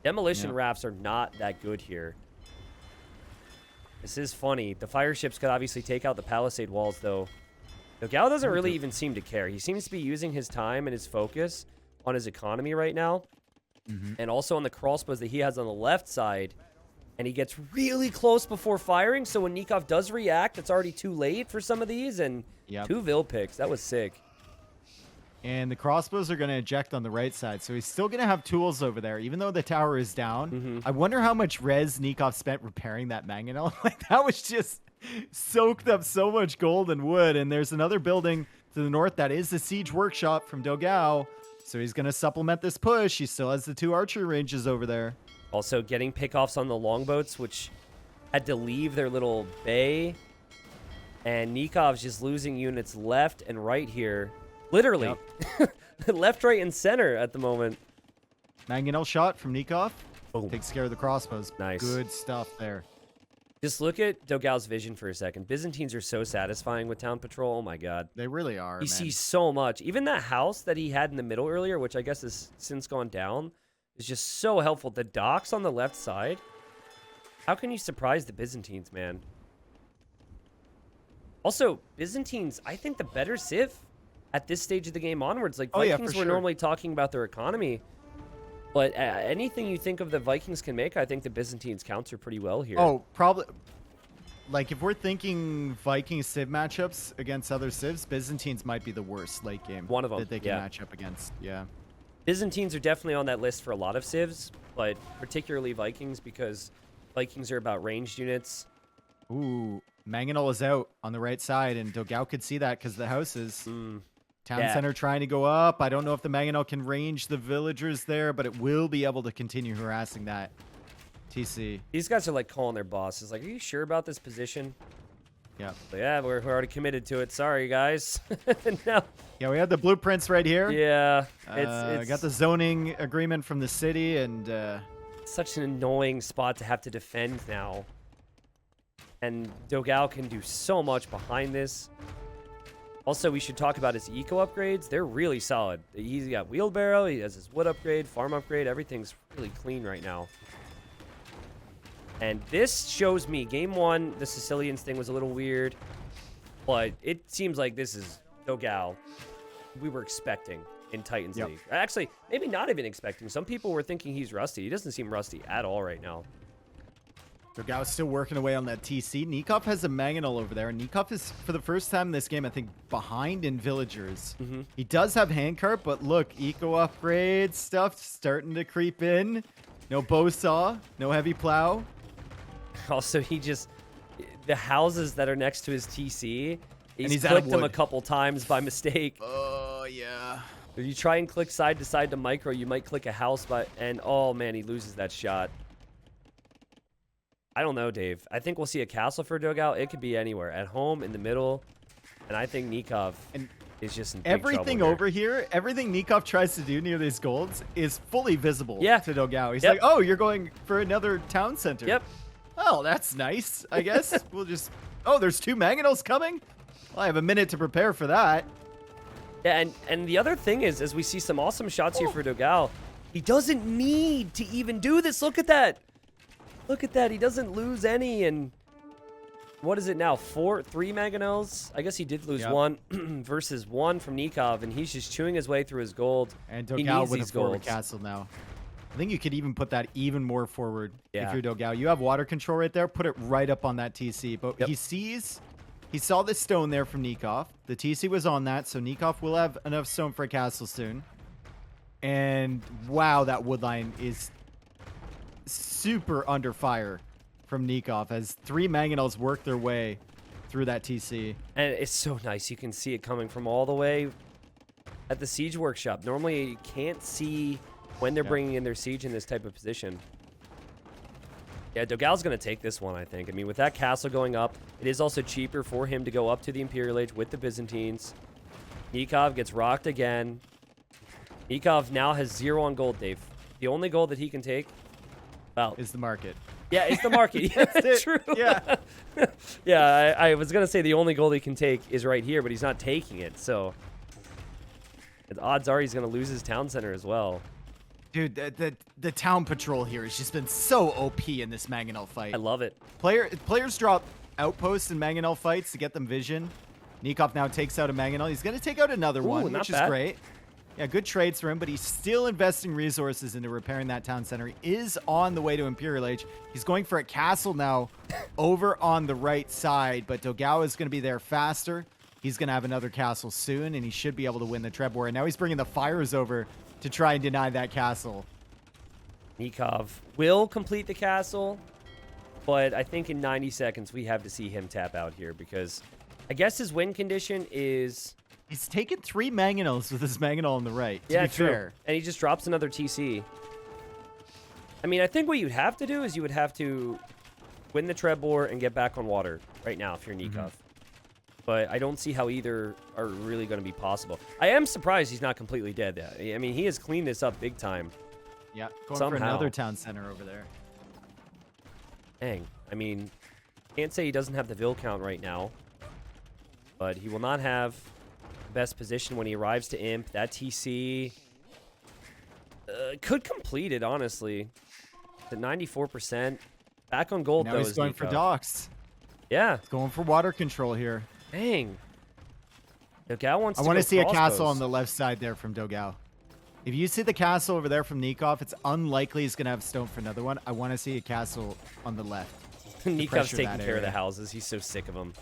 Demolition rafts are not that good here. This is funny. The fire ships could obviously take out the palisade walls, though. Dogao doesn't really even seem to care. He seems to be using his time and his focus on his economy right now. And also on the crossbows that he has on the left side. And he gets really close before firing, so when Nicov does react, it's already too late for some of these, and 2 Vil picks. That was sick. And the crossbows are going to eject on the right side, so he's still going to have tools over there, even though the tower is down. I wonder how much res Nicov spent repairing that mangonel. Like, that was just soaked up so much gold and wood, and there's another building to the north that is the siege workshop from Dogao, so he's going to supplement this push. He still has the 2 archer ranges over there. Also getting pickoffs on the longboats, which had to leave their little bay. And Nikov's just losing units left and right here. Literally. Left, right, and center at the moment. Mangonel shot from Nicov. Boom. Takes care of the crossbows. Nice. Good stuff there. Just look at Dogao's vision for a second. Byzantines are so satisfying with Town Patrol. Oh my god. They really are, He man. sees so much. Even that house that he had in the middle earlier, which I guess has since gone down, is just so helpful. The docks on the left side. How can you surprise the Byzantines, man? Also, Byzantines, I think the better Civ at this stage of the game onwards. Like, Vikings were normally talking about their economy. But anything you think of the Vikings can make, I think the Byzantines counter pretty well here. Oh, probably. Like, if we're thinking Viking Civ matchups against other Civs, Byzantines might be the worst late game. One of them, that they can match up against. Yeah. Byzantines are definitely on that list for a lot of Civs, but particularly Vikings because Vikings are about ranged units. Ooh, Mangonel is out on the right side, and Dogao could see that because the houses. Town center trying to go up. I don't know if the Mangonel can range the villagers there, but it will be able to continue harassing that TC. These guys are like calling their bosses. Like, are you sure about this position? Yeah. But yeah, we're already committed to it. Sorry, guys. No. Yeah, we have the blueprints right here. Yeah. It's got the zoning agreement from the city, and such an annoying spot to have to defend now. And Dogao can do so much behind this. Also, we should talk about his eco upgrades. They're really solid. He's got wheelbarrow, he has his wood upgrade, farm upgrade. Everything's really clean right now. And this shows me, game one, the Sicilians thing was a little weird. But it seems like this is Dogao we were expecting in Titans League. Actually, maybe not even expecting. Some people were thinking he's rusty. He doesn't seem rusty at all right now. Dogao is still working away on that TC. Nicov has a Mangonel over there. Nicov is, for the first time in this game, I think, behind in villagers. He does have handcart, but look, eco upgrade stuff starting to creep in. No bow saw, no heavy plow. Also, the houses that are next to his TC, he's out of clicked them a wood. couple times by mistake. Oh, yeah. If you try and click side to side to micro, you might click a house, and oh man, he loses that shot. I don't know, Dave. I think we'll see a castle for Dogao. It could be anywhere. At home, in the middle. And I think Nicov is just in big everything trouble over here, everything Nicov tries to do near these golds is fully visible to Dogao. He's Yep. like, oh, you're going for another town center. Yep. Oh, that's nice, I guess. We'll just... Oh, there's 2 Mangonels coming? Well, I have a minute to prepare for that. Yeah, and the other thing is, as we see some awesome shots here for Dogao, he doesn't need to even do this. Look at that. Look at that. He doesn't lose any. And what is it now? 3 Mangonels? I guess he did lose one versus 1 from Nicov, and he's just chewing his way through his gold. And He Dogao needs with a these forward golds. castle now. I think you could even put that even more forward Yeah. if you're Dogao. You have water control right there. Put it right up on that TC. But he saw this stone there from Nicov. The TC was on that, so Nicov will have enough stone for a castle soon. And wow, that wood line is super under fire from Nicov as 3 Mangonels work their way through that TC. And it's so nice. You can see it coming from all the way at the siege workshop. Normally, you can't see when they're bringing in their siege in this type of position. Yeah, Dogao's going to take this one, I think. I mean, with that castle going up, it is also cheaper for him to go up to the Imperial Age with the Byzantines. Nicov gets rocked again. Nicov now has 0 on gold, Dave. The only gold that he can take, well, Is the market. yeah, it's the market. Yeah, That's it. true. Yeah. Yeah, I was going to say the only gold he can take is right here, but he's not taking it. So the odds are he's going to lose his town center as well. Dude, the town patrol here has just been so OP in this Mangonel fight. I love it. Players drop outposts in Mangonel fights to get them vision. Nicov now takes out a Mangonel. He's going to take out another one, not which is bad. great. Yeah, good trades for him, but he's still investing resources into repairing that town center. He is on the way to Imperial Age. He's going for a castle now over on the right side, but Dogao is going to be there faster. He's going to have another castle soon, and he should be able to win the Treb War. And now he's bringing the fires over to try and deny that castle. Nicov will complete the castle, but I think in 90 seconds we have to see him tap out here because I guess his win condition is... He's taken 3 Mangonels with his Mangonel on the right, to yeah, be true. fair. And he just drops another TC. I mean, I think what you'd have to do is you would have to win the Treb War and get back on water right now if you're Nicov. But I don't see how either are really going to be possible. I am surprised he's not completely dead. I mean, he has cleaned this up big time. Yeah, going Somehow. for another town center over there. Dang. I mean, Can't say he doesn't have the Vil count right now, but he will not have the best position when he arrives to Imp. That TC could complete it, honestly. At 94%. Back on gold, Now though, he's is going for Nicov. docks. Yeah. He's going for water control here. Dang. Dogao wants I to want go to see a castle crossbows. on the left side there from Dogao. If you see the castle over there from Nicov, it's unlikely he's going to have stone for another one. I want to see a castle on the left. Nikov's pressure taking that care of the area. houses. He's so sick of them.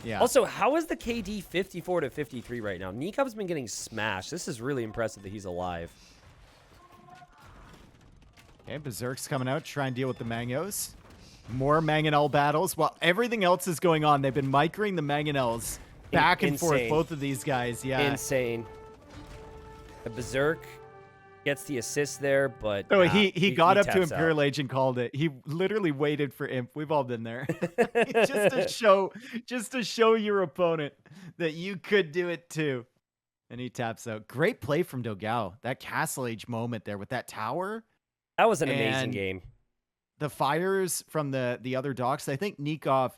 Yeah. Also, how is the KD 54 to 53 right now? Nikov's been getting smashed. This is really impressive that he's alive. Okay, Berserk's coming out, try and deal with the Mangos. More Mangonel battles. While everything else is going on, they've been micring the Mangonels back and forth, Insane. both of these guys. Yeah. Insane. The Berserk gets the assist there, but Oh, nah, he got up to taps Imperial out. Age and called it. He literally waited for Imp. We've all been there. just to show your opponent that you could do it too. And he taps out. Great play from Dogao. That Castle Age moment there with that tower. That was an amazing And game. The fires from the other docks. I think Nicov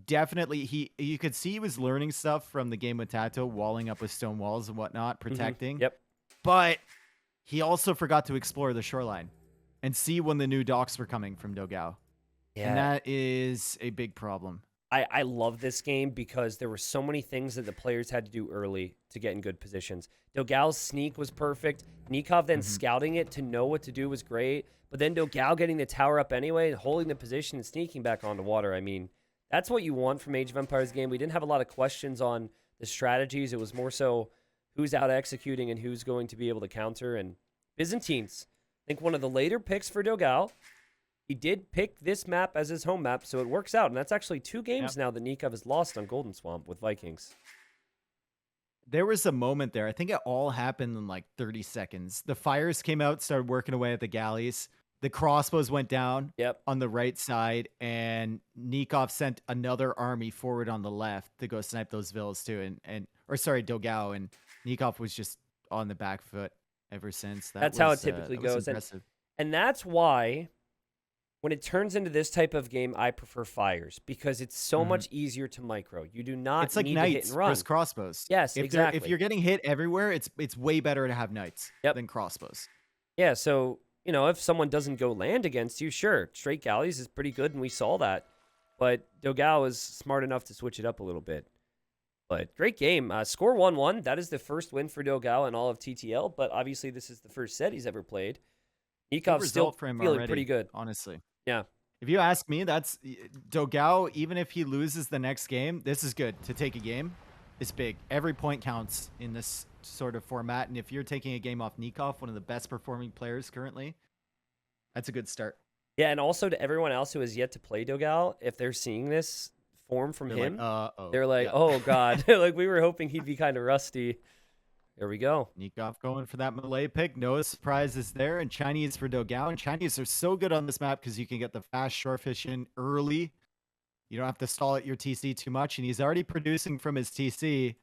definitely you could see he was learning stuff from the game with Tato, walling up with stone walls and whatnot, protecting. Yep. But he also forgot to explore the shoreline and see when the new docks were coming from Dogao. Yeah. And that is a big problem. I love this game because there were so many things that the players had to do early to get in good positions. Dogao's sneak was perfect. Nicov then scouting it to know what to do was great. But then Dogao getting the tower up anyway and holding the position and sneaking back onto water. I mean, that's what you want from Age of Empires game. We didn't have a lot of questions on the strategies. It was more so who's out executing and who's going to be able to counter. And Byzantines, I think one of the later picks for Dogao. He did pick this map as his home map, so it works out. And that's actually 2 games now that Nicov has lost on Golden Swamp with Vikings. There was a moment there. I think it all happened in like 30 seconds. The fires came out, started working away at the galleys. The crossbows went down on the right side, and Nicov sent another army forward on the left to go snipe those villas too. Dogao, and Nicov was just on the back foot ever since. That's how it typically goes. And that's why when it turns into this type of game, I prefer fires because it's so much easier to micro. You do not It's like need to hit knights and run. versus crossbows. Yes, exactly. If you're getting hit everywhere, it's way better to have knights than crossbows. Yeah, so, you know, if someone doesn't go land against you, sure, straight galleys is pretty good, and we saw that. But Dogao is smart enough to switch it up a little bit. But great game. Score 1-1. That is the first win for Dogao in all of TTL, but obviously this is the first set he's ever played. Nikov's still feeling pretty good. Honestly. Yeah. If you ask me, that's Dogao, even if he loses the next game, this is good. To take a game is big. Every point counts in this sort of format. And if you're taking a game off Nicov, one of the best performing players currently, that's a good start. Yeah, and also to everyone else who has yet to play Dogao, if they're seeing this form from him, they're like, oh, God. Like, we were hoping he'd be kind of rusty. There we go. Nicov going for that Malay pick. No surprises there. And Chinese for Dogao. And Chinese are so good on this map because you can get the fast shorefish in early. You don't have to stall at your TC too much. And he's already producing from his TC.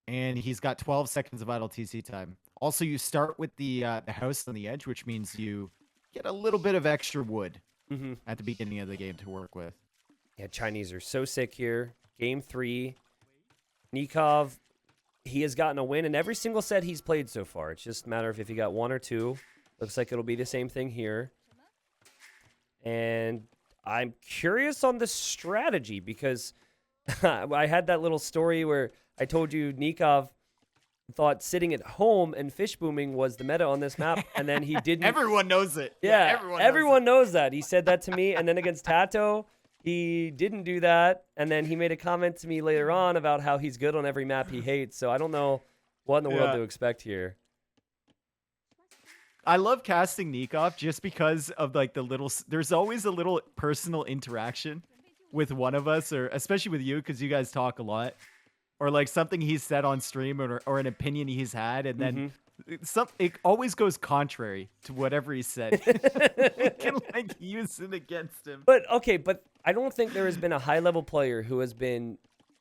And he's got 12 seconds of idle TC time. Also, you start with the house on the edge, which means you get a little bit of extra wood at the beginning of the game to work with. Yeah, Chinese are so sick here. Game 3. Nicov, he has gotten a win in every single set he's played so far. It's just a matter of if he got 1 or 2. Looks like it'll be the same thing here. And I'm curious on the strategy because I had that little story where I told you Nicov thought sitting at home and fish booming was the meta on this map, and then he didn't. Everyone knows it. Yeah, everyone knows that. He said that to me, and then against Tato, he didn't do that, and then he made a comment to me later on about how he's good on every map he hates, so I don't know what in the world to expect here. I love casting Nicov just because of like there's always a little personal interaction with one of us, or especially with you because you guys talk a lot, or like something he's said on stream or an opinion he's had, and then it always goes contrary to whatever he said. We can like use it against him. But I don't think there has been a high level player who has been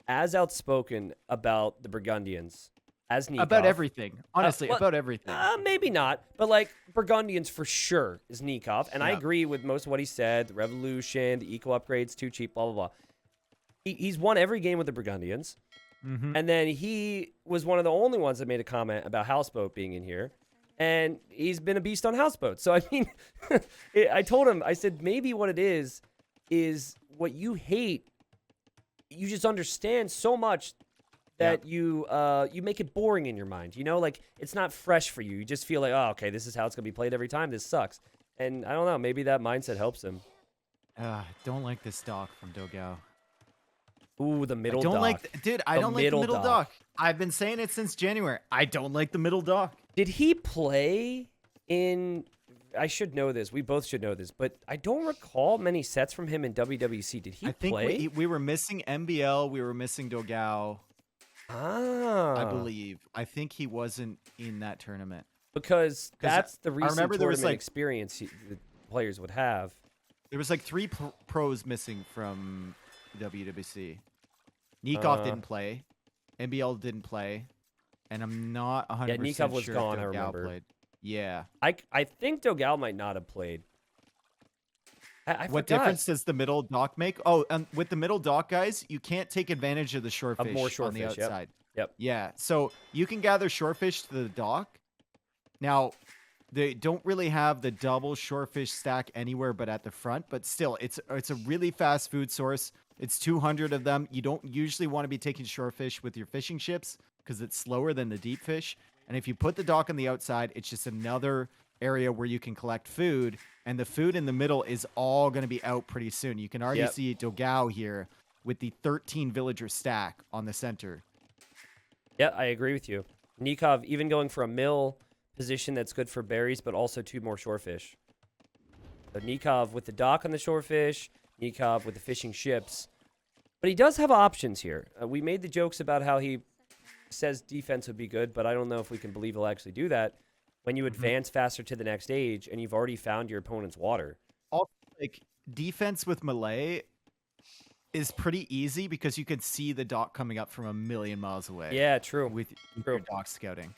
as outspoken about the Burgundians as Nicov. About everything. Honestly, well, about everything. Maybe not, but like Burgundians for sure is Nicov, and I Yeah. agree with most of what he said. The Revolution, the eco upgrades, too cheap, blah blah blah. He's won every game with the Burgundians, and then he was one of the only ones that made a comment about Houseboat being in here, and he's been a beast on Houseboat. So I mean, I told him, I said maybe what it is what you hate. You just understand so much that you make it boring in your mind. You know, like it's not fresh for you. You just feel like, oh, okay, this is how it's gonna be played every time. This sucks. And I don't know, maybe that mindset helps him. Don't like this dock from Dogao. Ooh, the middle I don't dock. like, dude. I don't like the middle dock. I've been saying it since January. I don't like the middle dock. Did he play in? I should know this. We both should know this, but I don't recall many sets from him in WWC. Did he play? I think we were missing MBL. We were missing Dogao. I believe. I think he wasn't in that tournament. Because that's the recent remember there was, tournament like, experience the players would have. There was like 3 pros missing from WWC. Nicov didn't play. MBL didn't play. And I'm not 100% Yeah, Nicov was sure gone, if I Dogao remember. played. Yeah. I think Dogao might not have played. I What forgot. difference does the middle dock make? Oh, and with the middle dock, guys, you can't take advantage of the shore Of fish more shore on the fish, outside. Yep. Yeah, so you can gather shore fish to the dock. Now, they don't really have the double shore fish stack anywhere but at the front, but still, it's a really fast food source. It's 200 of them. You don't usually want to be taking shore fish with your fishing ships because it's slower than the deep fish. And if you put the dock on the outside, it's just another area where you can collect food, and the food in the middle is all going to be out pretty soon. You can already see Dogao here with the 13 villager stack on the center. Yeah, I agree with you. Nicov even going for a mill position that's good for berries, but also 2 more shorefish. So Nicov with the dock on the shorefish, Nicov with the fishing ships. But he does have options here. We made the jokes about how he says defense would be good, but I don't know if we can believe he'll actually do that when you advance faster to the next stage and you've already found your opponent's water. Also, like, defense with Malay is pretty easy because you can see the dock coming up from a million miles away. Yeah, true. With your dock scouting.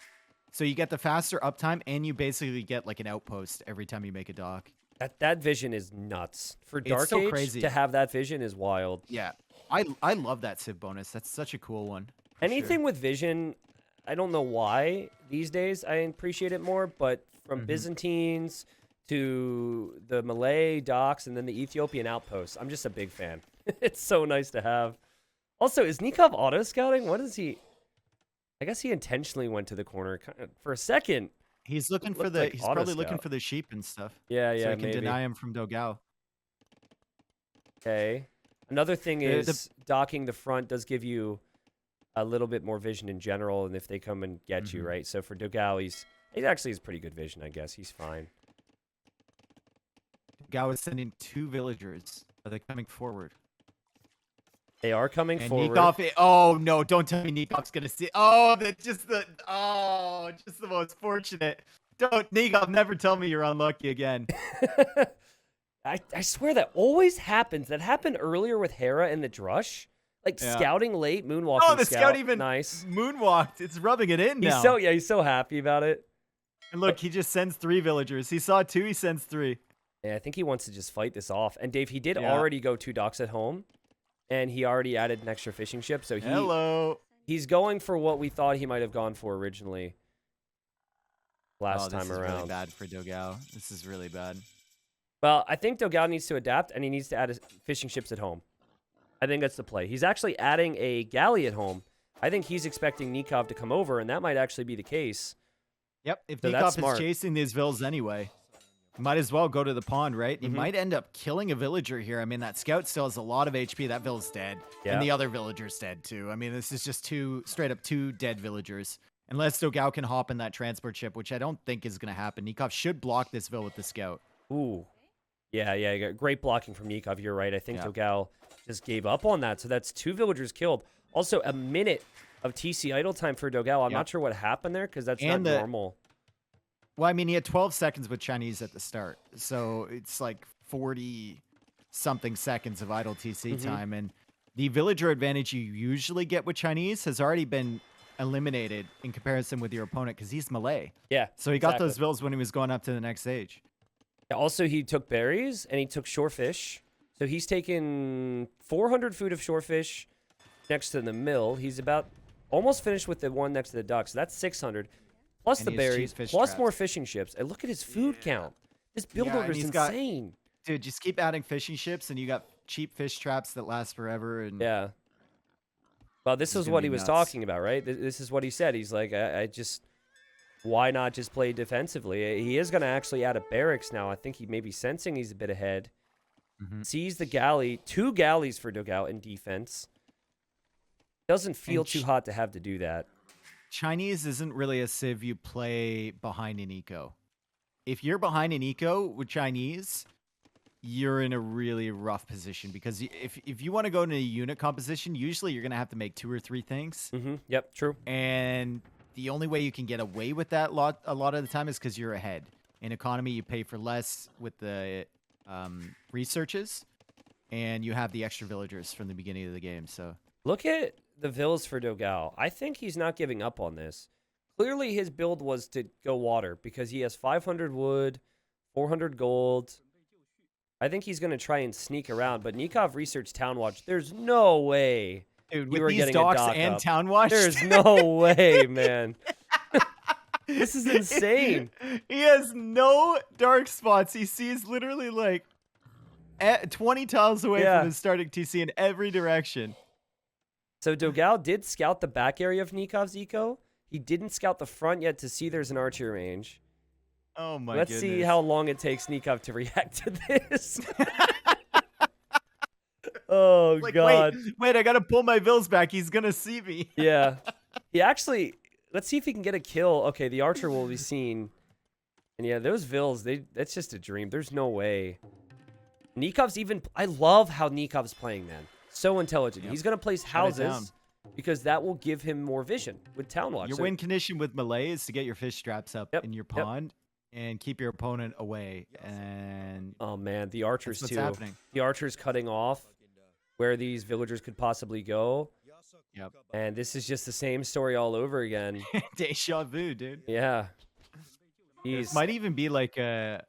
So you get the faster uptime, and you basically get like an outpost every time you make a dock. That vision is nuts. For Dark so Age, crazy. to have that vision is wild. Yeah, I love that Civ bonus. That's such a cool one. Anything with vision, I don't know why these days I appreciate it more, but from Byzantines to the Malay docks and then the Ethiopian outposts, I'm just a big fan. It's so nice to have. Also, is Nicov auto scouting? What is he? I guess he intentionally went to the corner for a second. He's looking for the. like He's auto probably looking scout. for the sheep and stuff. Yeah, So he can maybe. deny him from Dogao. Okay. Another thing is docking the front does give you a little bit more vision in general, and if they come and get you, right? So for Dogao, he actually has pretty good vision, I guess. He's fine. Dogao is sending 2 villagers. Are they coming forward? They are coming And forward. Nicov, oh no! Don't tell me Nikov's gonna see. Oh, just the most fortunate. Don't Nicov, never tell me you're unlucky again. I swear that always happens. That happened earlier with Hera and the Drush. Like scouting late, moonwalking. Oh, the scout even nice. moonwalked. It's rubbing it in now. He's so happy about it. And look, he just sends 3 villagers. He saw 2, he sends 3. Yeah, I think he wants to just fight this off. And Dave, he did already go 2 docks at home, and he already added an extra fishing ship. So he's going for what we thought he might have gone for originally. Last time around. This is really bad for Dogao. This is really bad. Well, I think Dogao needs to adapt, and he needs to add fishing ships at home. I think that's the play. He's actually adding a galley at home. I think he's expecting Nicov to come over, and that might actually be the case. Yep, if So that's Nicov smart. is chasing these vills anyway, might as well go to the pond, right? He might end up killing a villager here. I mean, that scout still has a lot of HP. That vill's dead. Yeah. And the other villager's dead too. I mean, this is just straight up two dead villagers. Unless Dogao can hop in that transport ship, which I don't think is going to happen. Nicov should block this vill with the scout. Ooh. Yeah. Great blocking from Nicov. You're right. I think Dogao just gave up on that. So that's 2 villagers killed. Also, a minute of TC idle time for Dogao. I'm not sure what happened there because that's not normal. Well, I mean, he had 12 seconds with Chinese at the start. So it's like 40-something seconds of idle TC time. And the villager advantage you usually get with Chinese has already been eliminated in comparison with your opponent because he's Malay. Yeah. So he got exactly. those vills when he was going up to the next stage. Also, he took berries and he took shorefish. So he's taken 400 food of shorefish next to the mill. He's about almost finished with the one next to the duck. So that's 600. Plus And the he has berries, cheese fish plus traps. more fishing ships. And look at his food count. This build Yeah, order and is he's got- insane. Dude, just keep adding fishing ships, and you got cheap fish traps that last forever. And Yeah. Well, this It's is gonna what be he was nuts. talking about, right? This is what he said. He's like, I just, why not just play defensively? He is going to actually add a barracks now. I think he may be sensing he's a bit ahead. Mhm. Sees the galley, 2 galleys for Dogao in defense. Doesn't feel too hot to have to do that. Chinese isn't really a civ you play behind an eco. If you're behind an eco with Chinese, you're in a really rough position because if you want to go into a unit composition, usually you're going to have to make 2 or 3 things. Yep, true. And the only way you can get away with that a lot of the time is because you're ahead. In economy, you pay for less with the researches, and you have the extra villagers from the beginning of the game. So Look at the vills for Dogao. I think he's not giving up on this. Clearly, his build was to go water because he has 500 wood, 400 gold. I think he's going to try and sneak around, but Nicov researched Town Watch. There's no way dude, you with were these getting a docks dock and up. town watch, There's no way, man. This is insane. He has no dark spots. He sees literally like 20 tiles away Yeah. from his starting TC in every direction. So Dogao did scout the back area of Nikov's eco. He didn't scout the front yet to see there's an archer range. Oh my Let's goodness. see how long it takes Nicov to react to this. Oh, Like, God. wait, I gotta pull my vills back. He's gonna see me. Yeah. He actually, let's see if he can get a kill. Okay, the archer will be seen. And yeah, those vills, that's just a dream. There's no way. Nikov's even, I love how Nikov's playing, man. So intelligent. Yep. He's going to place Shut it down. houses because that will give him more vision with Town Watch. Your So- win condition with melee is to get your fish straps up Yep, in your yep. pond and keep your opponent away. And Oh, man, the archers, that's what's too. happening. The archers cutting off where these villagers could possibly go. Yep. And this is just the same story all over again. Deja vu, dude. Yeah. This might even be like a,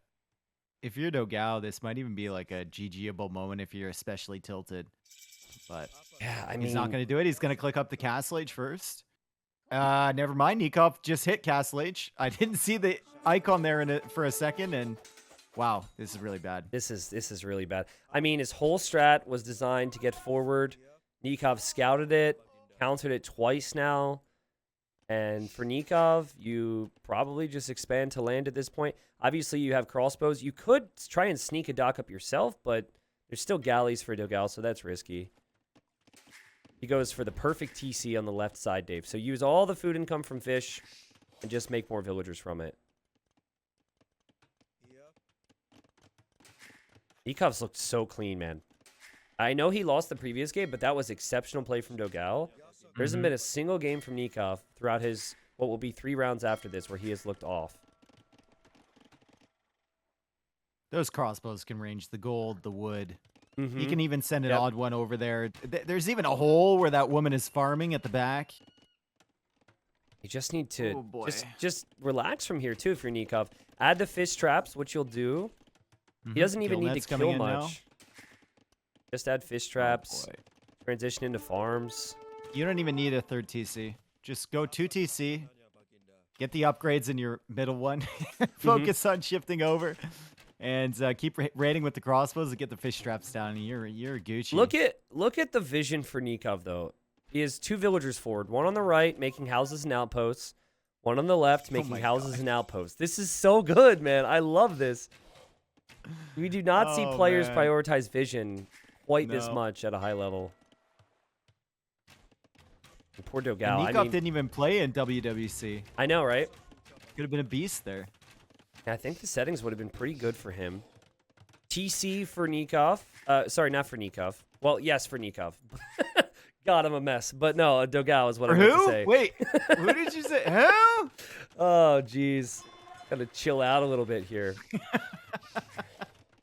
if you're Dogao, this might even be like a GG-able moment if you're especially tilted. But yeah, I mean, he's not going to do it. He's going to click up the Castle Age first. Never mind. Nicov just hit Castle Age. I didn't see the icon there for a second, and wow, this is really bad. This is really bad. I mean, his whole strat was designed to get forward. Nicov scouted it, countered it twice now. And for Nicov, you probably just expand to land at this point. Obviously, you have crossbows. You could try and sneak a dock up yourself, but there's still galleys for Dogao, so that's risky. He goes for the perfect TC on the left side, Dave. So use all the food income from fish and just make more villagers from it. Nikov's looked so clean, man. I know he lost the previous game, but that was exceptional play from Dogao. There hasn't been a single game from Nicov throughout his, what will be 3 rounds after this, where he has looked off. Those crossbows can range the gold, the wood. Mm-hmm. He can even send an Yep. odd one over there. There's even a hole where that woman is farming at the back. You just need to Oh, boy. just relax from here too if you're Nicov. Add the fish traps, which you'll do. He doesn't even Kill need net's to coming kill in now. much. Just add fish Oh, traps. boy. Transition into farms. You don't even need a third TC. Just go 2 TC. Get the upgrades in your middle one. Focus on shifting over. And keep raiding with the crossbows to get the fish traps down. And you're Gucci. Look at the vision for Nicov though. He has 2 villagers forward, one on the right making houses and outposts, one on the left making my houses God. and outposts. This is so good, man. I love this. We do not see Oh, players man. prioritize vision quite this No. much at a high level. And poor And Dogao. Nicov I mean, didn't even play in WWC. I know, right? Could have been a beast there. I think the settings would have been pretty good for him. TC for Nicov. Sorry, not for Nicov. Well, yes, for Nicov. God, I'm a mess. But no, Dogao is what For I meant to who? say. Wait, who did you say? Who? Oh, jeez. Gotta chill out a little bit here.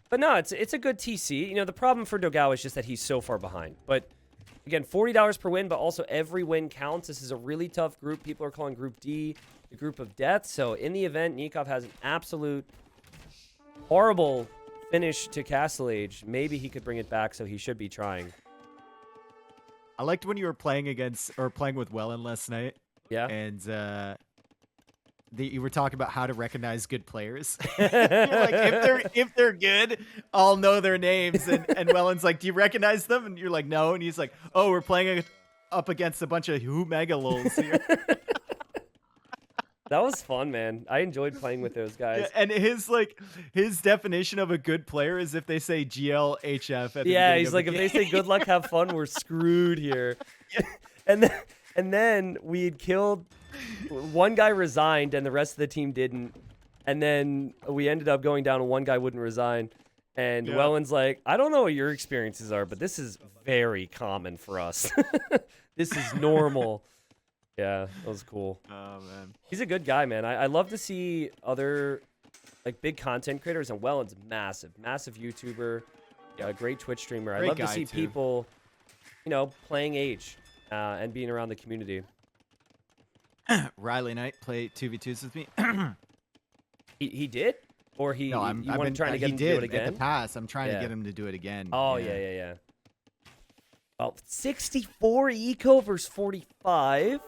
But no, it's a good TC. You know, the problem for Dogao is just that he's so far behind. But Again, $40 per win, but also every win counts. This is a really tough group. People are calling Group D the group of death. So in the event, Nicov has an absolute horrible finish to Castle Age. Maybe he could bring it back, so he should be trying. I liked when you were playing with Wellen last night. Yeah. And you were talking about how to recognize good players. You're like, if they're good, I'll know their names. And Wellen's like, do you recognize them? And you're like, no. And he's like, oh, we're playing up against a bunch of megalols here. That was fun, man. I enjoyed playing with those guys. Yeah, and his definition of a good player is if they say GLHF. Yeah, he's like, if they say good luck, have fun, we're screwed here. And then we had killed one guy, resigned, and the rest of the team didn't. And then we ended up going down and one guy wouldn't resign. And Wellen's like, I don't know what your experiences are, but this is very common for us. This is normal. Yeah, that was cool. Oh, man. He's a good guy, man. I love to see other like big content creators, and Wellen's massive YouTuber, great Twitch streamer. I love to see people, playing Age and being around the community. Riley Knight play 2v2s with me. He did? Or he I've been trying to get him to do it again? In the past. I'm trying to get him to do it again. Oh, yeah. Well, 64 eco versus 45.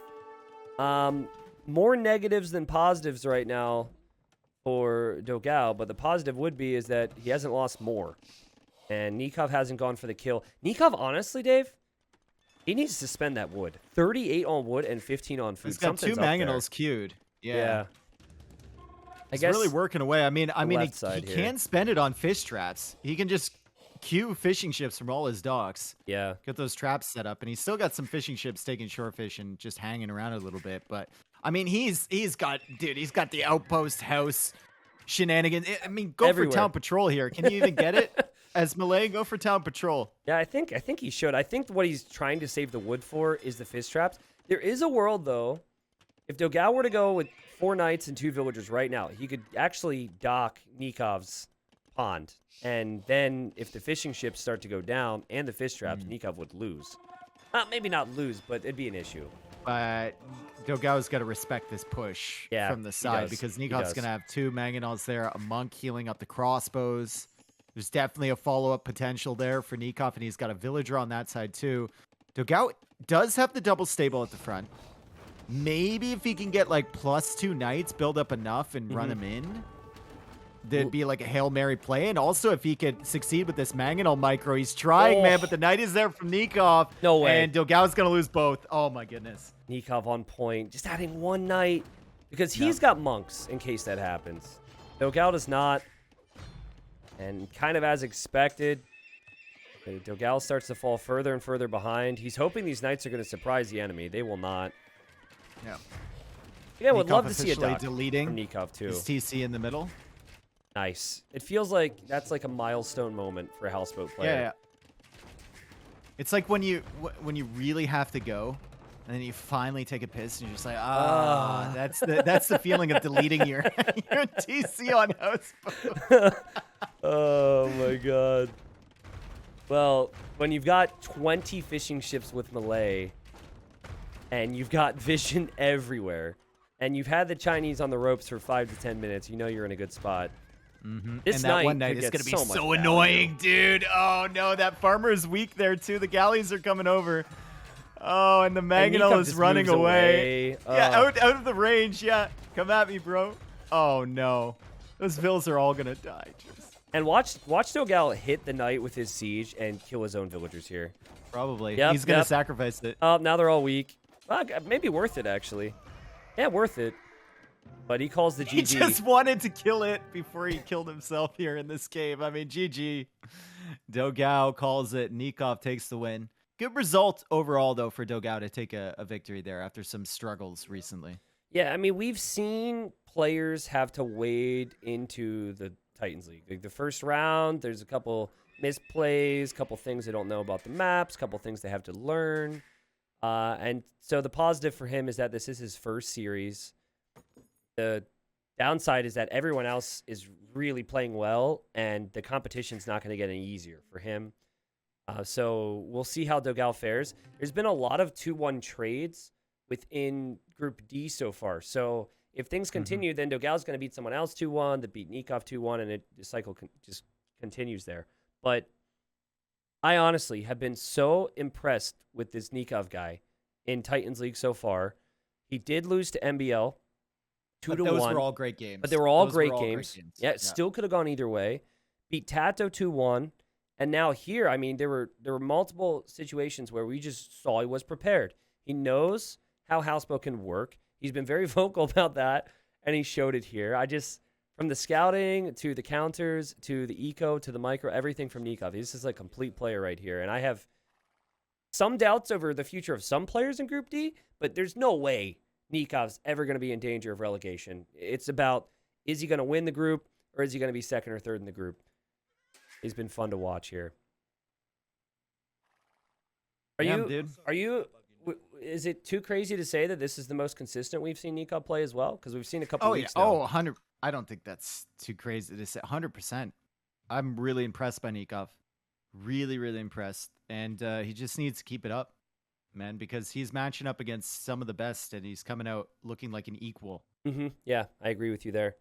More negatives than positives right now for Dogao, but the positive would be is that he hasn't lost more. And Nicov hasn't gone for the kill. Nicov, honestly, Dave, he needs to spend that wood. 38 on wood and 15 on food. He's got two mangonels queued. Yeah. I it's guess really working away. I mean, he here. can spend it on fish traps. He can just queue fishing ships from all his docks. Yeah. Get those traps set up, and he's still got some fishing ships taking shore fish and just hanging around a little bit. But I mean, he's got the outpost house shenanigans. I mean, go everywhere. For town patrol here. Can you even get it? As Malay, go for town patrol. Yeah, I think he should. I think what he's trying to save the wood for is the fish traps. There is a world though. If Dogao were to go with 4 knights and 2 villagers right now, he could actually dock Nikov's pond. And then if the fishing ships start to go down and the fish traps, Nicov would lose. Maybe not lose, but it'd be an issue. But Dogao's got to respect this push from the side because Nikov's going to have 2 mangonels there, a monk healing up the crossbows. There's definitely a follow-up potential there for Nicov, and he's got a villager on that side too. Dogao does have the double stable at the front. Maybe if he can get like +2 knights, build up enough and run him in, there'd be like a Hail Mary play. And also if he could succeed with this mangonel micro, he's trying, man, but the knight is there from Nicov. No way. And Dogao's going to lose both. Oh my goodness. Nicov on point, just adding 1 knight because he's got monks in case that happens. Dogao does not. And kind of as expected, Dogao starts to fall further and further behind. He's hoping these knights are going to surprise the enemy. They will not. Yeah, would love to see a dock deleting from Nicov too. His TC in the middle. Nice. It feels like that's like a milestone moment for a houseboat player. Yeah. It's like when you really have to go, and then you finally take a piss, and you're just like, that's the feeling of deleting your TC on houseboat. Oh my god. Well, when you've got 20 fishing ships with Malay, and you've got vision everywhere, and you've had the Chinese on the ropes for 5 to 10 minutes, you know you're in a good spot. This and that one night is going to be so annoying, dude. Oh, no, that farmer's weak there, too. The galleys are coming over. Oh, and the mangonel is running away. Yeah, out of the range. Yeah, come at me, bro. Oh, no. Those vills are all going to die. And watch Dogao hit the knight with his siege and kill his own villagers here. Probably. He's going to sacrifice it. Oh, now they're all weak. Maybe worth it, actually. Yeah, worth it. But he calls the GG. He just wanted to kill it before he killed himself here in this game. I mean, GG. Dogao calls it. Nicov takes the win. Good result overall, though, for Dogao to take a victory there after some struggles recently. Yeah, I mean, we've seen players have to wade into the Titans League. Like the first round, there's a couple misplays, couple things they don't know about the maps, couple things they have to learn. And so the positive for him is that this is his first series. The downside is that everyone else is really playing well, and the competition's not going to get any easier for him. So we'll see how Dogao fares. There's been a lot of 2-1 trades within Group D so far. So if things continue, then Dogao's going to beat someone else 2-1, that beat Nicov 2-1, and the cycle just continues there. But I honestly have been so impressed with this Nicov guy in Titans League so far. He did lose to MBL 2-1. Those were all great games. But they were all great games. Yeah, it still could have gone either way. Beat Tato 2-1. And now here, I mean, there were multiple situations where we just saw he was prepared. He knows how Housebow can work. He's been very vocal about that, and he showed it here. From the scouting to the counters to the eco to the micro, everything from Nicov. He's just a complete player right here. And I have some doubts over the future of some players in Group D, but there's no way Nikov's ever going to be in danger of relegation. It's about, is he going to win the group, or is he going to be second or third in the group? He's been fun to watch here. Is it too crazy to say that this is the most consistent we've seen Nicov play as well? Because we've seen a couple weeks now. 100. I don't think that's too crazy to say. 100%. I'm really impressed by Nicov. Really, really impressed. And he just needs to keep it up, man, because he's matching up against some of the best, and he's coming out looking like an equal. Yeah, I agree with you there.